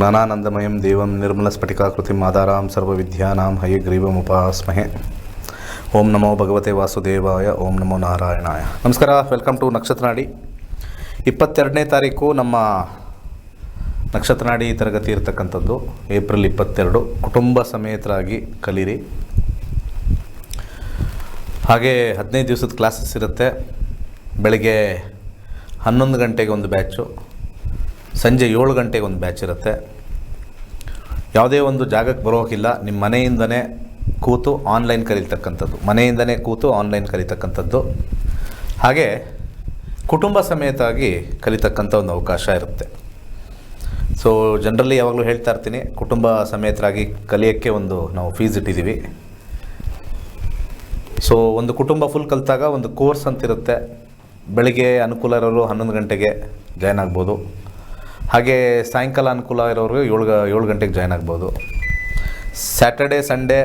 ಜ್ಞಾನಾನಂದಮಯಂ ದೇವಂ ನಿರ್ಮಲಸ್ಫಟಿಕಾಕೃತಿಂ ಆಧಾರಾಂ ಸರ್ವವಿದ್ಯಾನಾಂ ಹಯಗ್ರೀವಮುಪಾಸ್ಮಹೆ. ಓಂ ನಮೋ ಭಗವತೆ ವಾಸುದೇವಾಯ. ಓಂ ನಮೋ ನಾರಾಯಣಾಯ. ನಮಸ್ಕಾರ, ವೆಲ್ಕಮ್ ಟು ನಕ್ಷತ್ರನಾಡಿ. 22ನೇ ತಾರೀಕು ನಮ್ಮ ನಕ್ಷತ್ರನಾಡಿ ತರಗತಿ ಇರತಕ್ಕಂಥದ್ದು. ಏಪ್ರಿಲ್ 22. ಕುಟುಂಬ ಸಮೇತರಾಗಿ ಕಲೀರಿ. ಹಾಗೆ 15 ದಿವಸದ ಕ್ಲಾಸಸ್ ಇರುತ್ತೆ. ಬೆಳಗ್ಗೆ 11 ಗಂಟೆಗೆ ಒಂದು ಬ್ಯಾಚು, ಸಂಜೆ 7 ಗಂಟೆಗೆ ಒಂದು ಬ್ಯಾಚ್ ಇರುತ್ತೆ. ಯಾವುದೇ ಒಂದು ಜಾಗಕ್ಕೆ ಬರೋಕಿಲ್ಲ, ನಿಮ್ಮ ಮನೆಯಿಂದನೇ ಕೂತು ಆನ್ಲೈನ್ ಕಲಿತಕ್ಕಂಥದ್ದು. ಹಾಗೆ ಕುಟುಂಬ ಸಮೇತವಾಗಿ ಕಲಿತಕ್ಕಂಥ ಒಂದು ಅವಕಾಶ ಇರುತ್ತೆ. ಸೊ ಜನರಲಿ ಯಾವಾಗಲೂ ಹೇಳ್ತಾ ಇರ್ತೀನಿ, ಕುಟುಂಬ ಸಮೇತರಾಗಿ ಕಲಿಯೋಕ್ಕೆ ನಾವು ಫೀಸ್ ಇಟ್ಟಿದ್ದೀವಿ. ಸೊ ಒಂದು ಕುಟುಂಬ ಫುಲ್ ಕಲಿತಾಗ ಒಂದು ಕೋರ್ಸ್ ಅಂತಿರುತ್ತೆ. ಬೆಳಿಗ್ಗೆ ಅನುಕೂಲ ಇರೋರು 11 ಗಂಟೆಗೆ ಜಾಯ್ನ್ ಆಗ್ಬೋದು. ಹಾಗೆ ಸಾಯಂಕಾಲ ಅನುಕೂಲ ಇರೋರು 7 ಗಂಟೆಗೆ ಜಾಯ್ನ್ ಆಗ್ಬೋದು. ಸ್ಯಾಟರ್ಡೆ ಸಂಡೇ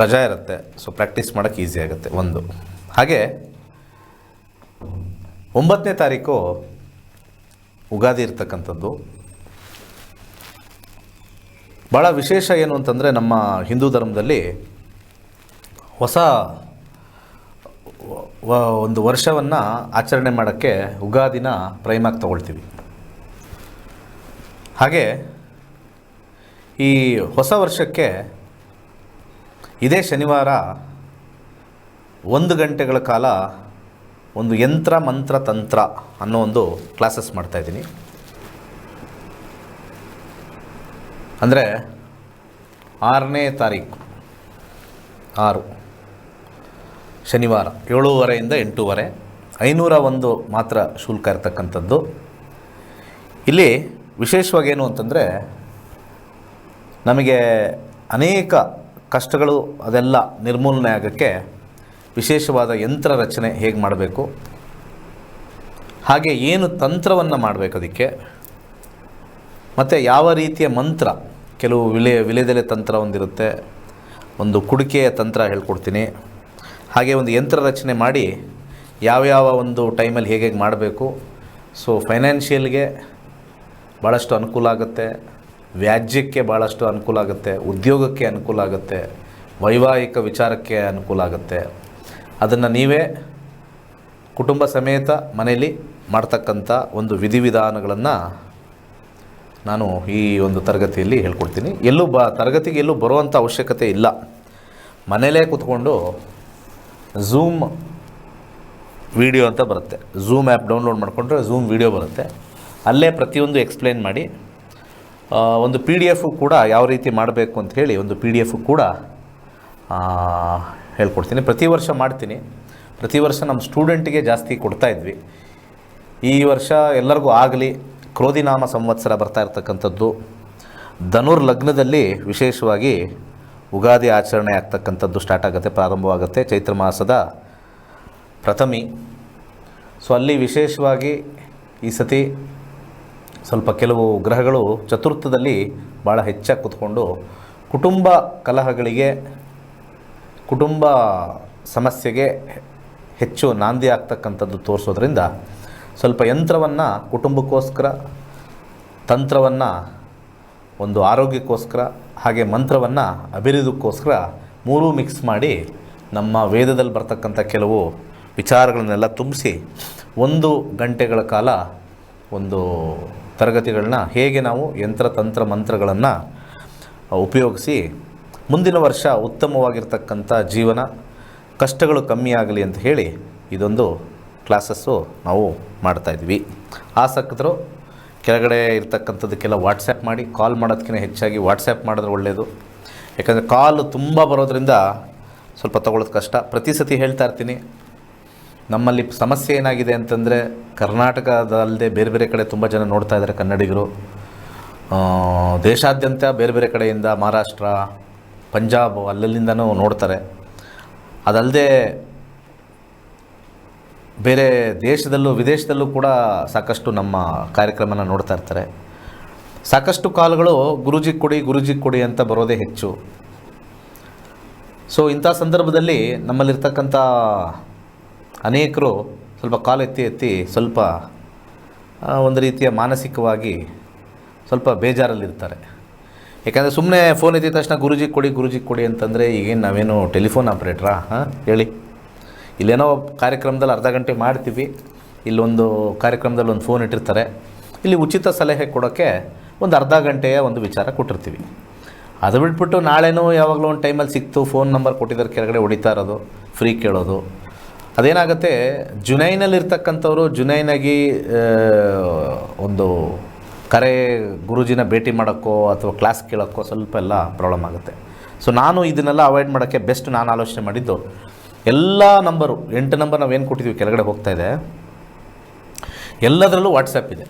ರಜಾ ಇರುತ್ತೆ. ಸೊ ಪ್ರಾಕ್ಟೀಸ್ ಮಾಡೋಕ್ಕೆ ಈಸಿ ಆಗುತ್ತೆ ಒಂದು. ಹಾಗೆ 9ನೇ ತಾರೀಕು ಉಗಾದಿ ಇರ್ತಕ್ಕಂಥದ್ದು. ಭಾಳ ವಿಶೇಷ ಏನು ಅಂತಂದರೆ, ನಮ್ಮ ಹಿಂದೂ ಧರ್ಮದಲ್ಲಿ ಹೊಸ ಒಂದು ವರ್ಷವನ್ನು ಆಚರಣೆ ಮಾಡೋಕ್ಕೆ ಉಗಾದಿನ ಪ್ರೈಮಾಗಿ ತಗೊಳ್ತೀವಿ. ಹಾಗೆ ಈ ಹೊಸ ವರ್ಷಕ್ಕೆ ಇದೇ ಶನಿವಾರ 1 ಗಂಟೆಗಳ ಕಾಲ ಒಂದು ಯಂತ್ರ ಮಂತ್ರ ತಂತ್ರ ಅನ್ನೋ ಒಂದು ಕ್ಲಾಸಸ್ ಮಾಡ್ತಾಯಿದ್ದೀನಿ. ಅಂದರೆ 6ನೇ ತಾರೀಕು 6 ಶನಿವಾರ 7:30 ಇಂದ 8:30, 501 ಮಾತ್ರ ಶುಲ್ಕ ಇರತಕ್ಕಂಥದ್ದು. ಇಲ್ಲಿ ವಿಶೇಷವಾಗಿ ಏನು ಅಂತಂದರೆ, ನಮಗೆ ಅನೇಕ ಕಷ್ಟಗಳು ಅದೆಲ್ಲ ನಿರ್ಮೂಲನೆ ಆಗೋಕ್ಕೆ ವಿಶೇಷವಾದ ಯಂತ್ರ ರಚನೆ ಹೇಗೆ ಮಾಡಬೇಕು, ಹಾಗೆ ಏನು ತಂತ್ರವನ್ನು ಮಾಡಬೇಕು ಅದಕ್ಕೆ, ಮತ್ತು ಯಾವ ರೀತಿಯ ಮಂತ್ರ, ಕೆಲವು ವಿಳೆದೆಲೆ ತಂತ್ರ ಒಂದಿರುತ್ತೆ, ಒಂದು ಕುಡಿಕೆಯ ತಂತ್ರ ಹೇಳ್ಕೊಡ್ತೀನಿ. ಹಾಗೆ ಒಂದು ಯಂತ್ರ ರಚನೆ ಮಾಡಿ ಯಾವ್ಯಾವ ಒಂದು ಟೈಮಲ್ಲಿ ಹೇಗೆ ಮಾಡಬೇಕು. ಸೊ ಫೈನಾನ್ಷಿಯಲ್ಗೆ ಭಾಳಷ್ಟು ಅನುಕೂಲ ಆಗುತ್ತೆ, ವ್ಯಾಜ್ಯಕ್ಕೆ ಭಾಳಷ್ಟು ಅನುಕೂಲ ಆಗುತ್ತೆ, ಉದ್ಯೋಗಕ್ಕೆ ಅನುಕೂಲ ಆಗುತ್ತೆ, ವೈವಾಹಿಕ ವಿಚಾರಕ್ಕೆ ಅನುಕೂಲ ಆಗುತ್ತೆ. ಅದನ್ನು ನೀವೇ ಕುಟುಂಬ ಸಮೇತ ಮನೆಯಲ್ಲಿ ಮಾಡ್ತಕ್ಕಂಥ ಒಂದು ವಿಧಿವಿಧಾನಗಳನ್ನು ನಾನು ಈ ಒಂದು ತರಗತಿಯಲ್ಲಿ ಹೇಳ್ಕೊಡ್ತೀನಿ. ತರಗತಿಗೆ ಎಲ್ಲೂ ಬರುವಂಥ ಅವಶ್ಯಕತೆ ಇಲ್ಲ. ಮನೇಲೇ ಕೂತ್ಕೊಂಡು ಝೂಮ್ ವಿಡಿಯೋ ಅಂತ ಬರುತ್ತೆ. ಝೂಮ್ ಆ್ಯಪ್ ಡೌನ್ಲೋಡ್ ಮಾಡಿಕೊಂಡ್ರೆ ಝೂಮ್ ವಿಡಿಯೋ ಬರುತ್ತೆ. ಅಲ್ಲೇ ಪ್ರತಿಯೊಂದು ಎಕ್ಸ್ಪ್ಲೇನ್ ಮಾಡಿ, ಒಂದು PDF ಕೂಡ ಯಾವ ರೀತಿ ಮಾಡಬೇಕು ಅಂತ ಹೇಳಿ ಒಂದು PDF ಕೂಡ ಹೇಳ್ಕೊಡ್ತೀನಿ. ಪ್ರತಿ ವರ್ಷ ಮಾಡ್ತೀನಿ. ಪ್ರತಿ ವರ್ಷ ನಮ್ಮ ಸ್ಟೂಡೆಂಟಿಗೆ ಜಾಸ್ತಿ ಕೊಡ್ತಾಯಿದ್ವಿ. ಈ ವರ್ಷ ಎಲ್ಲರಿಗೂ ಆಗಲಿ. ಕ್ರೋಧಿನಾಮ ಸಂವತ್ಸರ ಬರ್ತಾ ಇರ್ತಕ್ಕಂಥದ್ದು. ಧನುರ್ ಲಗ್ನದಲ್ಲಿ ವಿಶೇಷವಾಗಿ ಉಗಾದಿ ಆಚರಣೆ ಆಗ್ತಕ್ಕಂಥದ್ದು ಸ್ಟಾರ್ಟ್ ಆಗುತ್ತೆ, ಪ್ರಾರಂಭವಾಗುತ್ತೆ ಚೈತ್ರ ಮಾಸದ ಪ್ರಥಮಿ. ಸೊ ಅಲ್ಲಿ ವಿಶೇಷವಾಗಿ ಈ ಸತಿ ಸ್ವಲ್ಪ ಕೆಲವು ಗ್ರಹಗಳು ಚತುರ್ಥದಲ್ಲಿ ಭಾಳ ಹೆಚ್ಚಾಗಿ ಕೂತ್ಕೊಂಡು ಕುಟುಂಬ ಕಲಹಗಳಿಗೆ, ಕುಟುಂಬ ಸಮಸ್ಯೆಗೆ ಹೆಚ್ಚು ನಾಂದಿ ಆಗ್ತಕ್ಕಂಥದ್ದು ತೋರಿಸೋದ್ರಿಂದ ಸ್ವಲ್ಪ ಯಂತ್ರವನ್ನು ಕುಟುಂಬಕ್ಕೋಸ್ಕರ, ತಂತ್ರವನ್ನು ಒಂದು ಆರೋಗ್ಯಕ್ಕೋಸ್ಕರ, ಹಾಗೆ ಮಂತ್ರವನ್ನು ಅಭಿವೃದ್ಧಿಗೋಸ್ಕರ 3 ಮಿಕ್ಸ್ ಮಾಡಿ ನಮ್ಮ ವೇದದಲ್ಲಿ ಬರ್ತಕ್ಕಂಥ ಕೆಲವು ವಿಚಾರಗಳನ್ನೆಲ್ಲ ತುಂಬಿಸಿ 1 ಗಂಟೆಗಳ ಕಾಲ ಒಂದು ತರಗತಿಗಳನ್ನ ಹೇಗೆ ನಾವು ಯಂತ್ರ ತಂತ್ರ ಮಂತ್ರಗಳನ್ನು ಉಪಯೋಗಿಸಿ ಮುಂದಿನ ವರ್ಷ ಉತ್ತಮವಾಗಿರ್ತಕ್ಕಂಥ ಜೀವನ, ಕಷ್ಟಗಳು ಕಮ್ಮಿ ಆಗಲಿ ಅಂತ ಹೇಳಿ ಇದೊಂದು ಕ್ಲಾಸಸ್ಸು ನಾವು ಮಾಡ್ತಾಯಿದ್ವಿ. ಆಸಕ್ತರು ಕೆಳಗಡೆ ಇರ್ತಕ್ಕಂಥದ್ದಕ್ಕೆಲ್ಲ ವಾಟ್ಸ್ಯಾಪ್ ಮಾಡಿ, ಕಾಲ್ ಮಾಡೋದಕ್ಕಿಂತ ಹೆಚ್ಚಾಗಿ ವಾಟ್ಸ್ಯಾಪ್ ಮಾಡಿದ್ರೆ ಒಳ್ಳೆಯದು. ಯಾಕಂದರೆ ಕಾಲು ತುಂಬ ಬರೋದ್ರಿಂದ ಸ್ವಲ್ಪ ತೊಗೊಳ್ಳೋದು ಕಷ್ಟ. ಪ್ರತಿ ಸತಿ ಹೇಳ್ತಾ ಇರ್ತೀನಿ, ನಮ್ಮಲ್ಲಿ ಸಮಸ್ಯೆ ಏನಾಗಿದೆ ಅಂತಂದರೆ, ಕರ್ನಾಟಕದಲ್ಲದೆ ಬೇರೆ ಬೇರೆ ಕಡೆ ತುಂಬ ಜನ ನೋಡ್ತಾ ಇದ್ದಾರೆ ಕನ್ನಡಿಗರು. ದೇಶಾದ್ಯಂತ ಬೇರೆ ಬೇರೆ ಕಡೆಯಿಂದ, ಮಹಾರಾಷ್ಟ್ರ, ಪಂಜಾಬ್ ಅಲ್ಲಲ್ಲಿಂದನೂ ನೋಡ್ತಾರೆ. ಅದಲ್ಲದೆ ಬೇರೆ ದೇಶದಲ್ಲೂ ವಿದೇಶದಲ್ಲೂ ಕೂಡ ಸಾಕಷ್ಟು ನಮ್ಮ ಕಾರ್ಯಕ್ರಮನ ನೋಡ್ತಾ ಇರ್ತಾರೆ. ಸಾಕಷ್ಟು ಕಾಲುಗಳು ಗುರೂಜಿ ಕೊಡಿ ಅಂತ ಬರೋದೇ ಹೆಚ್ಚು. ಸೊ ಇಂಥ ಸಂದರ್ಭದಲ್ಲಿ ನಮ್ಮಲ್ಲಿರ್ತಕ್ಕಂಥ ಅನೇಕರು ಸ್ವಲ್ಪ ಕಾಲು ಎತ್ತಿ ಸ್ವಲ್ಪ ಒಂದು ರೀತಿಯ ಮಾನಸಿಕವಾಗಿ ಸ್ವಲ್ಪ ಬೇಜಾರಲ್ಲಿರ್ತಾರೆ. ಯಾಕಂದರೆ ಸುಮ್ಮನೆ ಫೋನ್ ಎತ್ತಿದ ತಕ್ಷಣ ಗುರೂಜಿ ಕೊಡಿ ಅಂತಂದರೆ ಈಗೇನು ನಾವೇನು ಟೆಲಿಫೋನ್ ಆಪ್ರೇಟ್ರಾ? ಹೇಳಿ, ಇಲ್ಲೇನೋ ಕಾರ್ಯಕ್ರಮದಲ್ಲಿ ಅರ್ಧ ಗಂಟೆ ಮಾಡ್ತೀವಿ, ಇಲ್ಲೊಂದು ಕಾರ್ಯಕ್ರಮದಲ್ಲಿ ಒಂದು ಫೋನ್ ಇಟ್ಟಿರ್ತಾರೆ, ಇಲ್ಲಿ ಉಚಿತ ಸಲಹೆ ಕೊಡೋಕ್ಕೆ ಒಂದು ಅರ್ಧ ಗಂಟೆಯ ಒಂದು ವಿಚಾರ ಕೊಟ್ಟಿರ್ತೀವಿ. ಅದು ಬಿಟ್ಬಿಟ್ಟು ನಾಳೆನೂ ಯಾವಾಗಲೂ ಒಂದು ಟೈಮಲ್ಲಿ ಸಿಕ್ತು, ಫೋನ್ ನಂಬರ್ ಕೊಟ್ಟಿದ್ದಾರೆ ಕೆಳಗಡೆ ಹೊಡಿತಾ ಇರೋದು, ಫ್ರೀ ಕೇಳೋದು. ಅದೇನಾಗುತ್ತೆ, ಜುನೈನಲ್ಲಿರ್ತಕ್ಕಂಥವ್ರು ಜುನೈನಾಗಿ ಒಂದು ಕರೆ ಗುರೂಜಿನ ಭೇಟಿ ಮಾಡೋಕ್ಕೋ ಅಥವಾ ಕ್ಲಾಸ್ ಕೇಳೋಕ್ಕೋ ಸ್ವಲ್ಪ ಎಲ್ಲ ಪ್ರಾಬ್ಲಮ್ ಆಗುತ್ತೆ. ಸೊ ನಾನು ಇದನ್ನೆಲ್ಲ ಅವಾಯ್ಡ್ ಮಾಡೋಕ್ಕೆ ಬೆಸ್ಟ್ ನಾನು ಆಲೋಚನೆ ಮಾಡಿದ್ದು, ಎಲ್ಲ ನಂಬರು 8 ನಂಬರ್ ನಾವೇನು ಕೊಟ್ಟಿದ್ದೀವಿ ಕೆಳಗಡೆ ಹೋಗ್ತಾಯಿದೆ, ಎಲ್ಲದರಲ್ಲೂ ವಾಟ್ಸಪ್ ಇದೆ.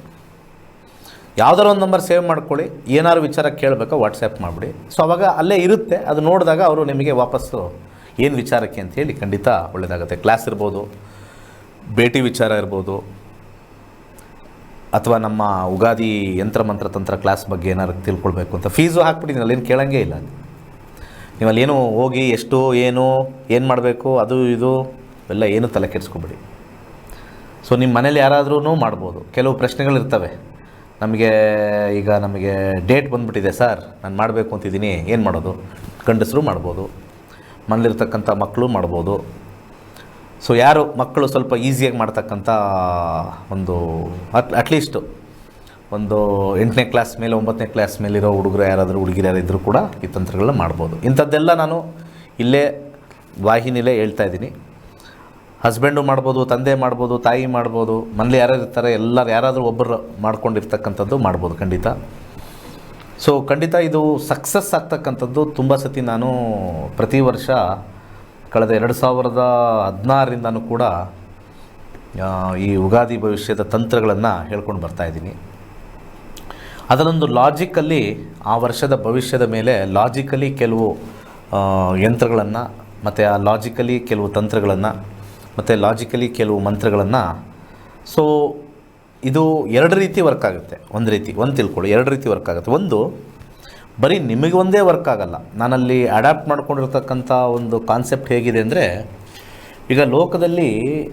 ಯಾವುದಾದ್ರು ಒಂದು ನಂಬರ್ ಸೇವ್ ಮಾಡ್ಕೊಳ್ಳಿ, ಏನಾದ್ರು ವಿಚಾರ ಕೇಳಬೇಕೋ ವಾಟ್ಸಪ್ ಮಾಡಿಬಿಡಿ. ಸೊ ಅವಾಗ ಅಲ್ಲೇ ಇರುತ್ತೆ, ಅದು ನೋಡಿದಾಗ ಅವರು ನಿಮಗೆ ವಾಪಸ್ಸು ಏನು ವಿಚಾರಕ್ಕೆ ಅಂಥೇಳಿ ಖಂಡಿತ ಒಳ್ಳೆಯದಾಗುತ್ತೆ. ಕ್ಲಾಸ್ ಇರ್ಬೋದು, ಭೇಟಿ ವಿಚಾರ ಇರ್ಬೋದು, ಅಥವಾ ನಮ್ಮ ಉಗಾದಿ ಯಂತ್ರ ಮಂತ್ರ ತಂತ್ರ ಕ್ಲಾಸ್ ಬಗ್ಗೆ ಏನಾದ್ರು ತಿಳ್ಕೊಳ್ಬೇಕು ಅಂತ ಫೀಸು ಹಾಕ್ಬಿಟ್ಟಿದ್ದೀನಿ, ಅಲ್ಲೇನು ಕೇಳೋಂಗೇ ಇಲ್ಲ. ನೀವು ಅಲ್ಲೇನು ಹೋಗಿ ಎಷ್ಟು ಏನು ಮಾಡಬೇಕು ಅದು ಇದು ಎಲ್ಲ ಏನು ತಲೆ ಕೆಡಿಸ್ಕೊಬೇಡಿ. ಸೊ ನಿಮ್ಮ ಮನೇಲಿ ಯಾರಾದ್ರೂ ಮಾಡ್ಬೋದು. ಕೆಲವು ಪ್ರಶ್ನೆಗಳಿರ್ತವೆ, ನಮಗೆ ಡೇಟ್ ಬಂದುಬಿಟ್ಟಿದೆ ಸರ್, ನಾನು ಮಾಡಬೇಕು ಅಂತಿದ್ದೀನಿ, ಏನು ಮಾಡೋದು? ಗಂಡಸರು ಮಾಡ್ಬೋದು, ಮನೇಲಿರ್ತಕ್ಕಂಥ ಮಕ್ಕಳು ಮಾಡ್ಬೋದು. ಸೊ ಯಾರು ಮಕ್ಕಳು ಸ್ವಲ್ಪ ಈಸಿಯಾಗಿ ಮಾಡ್ತಕ್ಕಂಥ ಒಂದು ಅಟ್ಲೀಸ್ಟು ಒಂದು 8ನೇ ಕ್ಲಾಸ್ ಮೇಲೆ 9ನೇ ಕ್ಲಾಸ್ ಮೇಲಿರೋ ಹುಡುಗರು ಯಾರಾದರೂ ಹುಡುಗಿರು ಇದ್ದರೂ ಕೂಡ ಈ ತಂತ್ರಗಳನ್ನ ಮಾಡ್ಬೋದು. ಇಂಥದ್ದೆಲ್ಲ ನಾನು ಇಲ್ಲೇ ವಾಹಿನಿಲೇ ಹೇಳ್ತಾ ಇದ್ದೀನಿ. ಹಸ್ಬೆಂಡು ಮಾಡ್ಬೋದು, ತಂದೆ ಮಾಡ್ಬೋದು, ತಾಯಿ ಮಾಡ್ಬೋದು, ಮನೇಲಿ ಯಾರ್ಯಾರು ಇರ್ತಾರೆ ಎಲ್ಲರೂ ಯಾರಾದರೂ ಒಬ್ಬರು ಮಾಡ್ಕೊಂಡಿರ್ತಕ್ಕಂಥದ್ದು ಮಾಡ್ಬೋದು ಖಂಡಿತ. ಸೊ ಖಂಡಿತ ಇದು ಸಕ್ಸಸ್ ಆಗ್ತಕ್ಕಂಥದ್ದು. ತುಂಬ ಸತಿ ನಾನು ಪ್ರತಿ ವರ್ಷ ಕಳೆದ 2016ರಿಂದನೂ ಕೂಡ ಈ ಉಗಾದಿ ಭವಿಷ್ಯದ ತಂತ್ರಗಳನ್ನು ಹೇಳ್ಕೊಂಡು ಬರ್ತಾಯಿದ್ದೀನಿ. ಅದರೊಂದು ಲಾಜಿಕಲ್ಲಿ ಆ ವರ್ಷದ ಭವಿಷ್ಯದ ಮೇಲೆ ಲಾಜಿಕಲಿ ಕೆಲವು ಯಂತ್ರಗಳನ್ನು ಮತ್ತು ಆ ಲಾಜಿಕಲಿ ಕೆಲವು ತಂತ್ರಗಳನ್ನು ಮತ್ತು ಲಾಜಿಕಲಿ ಕೆಲವು ಮಂತ್ರಗಳನ್ನು. ಸೊ ಇದು 2 ರೀತಿ ವರ್ಕ್ ಆಗುತ್ತೆ. ಒಂದು ತಿಳ್ಕೊಳ್ಳಿ, 2 ರೀತಿ ವರ್ಕ್ ಆಗುತ್ತೆ. ಒಂದು ಬರೀ ನಿಮಗೆ ಒಂದೇ ವರ್ಕ್ ಆಗಲ್ಲ. ನಾನಲ್ಲಿ ಅಡ್ಯಾಪ್ಟ್ ಮಾಡ್ಕೊಂಡಿರ್ತಕ್ಕಂಥ ಒಂದು ಕಾನ್ಸೆಪ್ಟ್ ಹೇಗಿದೆ ಅಂದರೆ, ಈಗ ಲೋಕದಲ್ಲಿ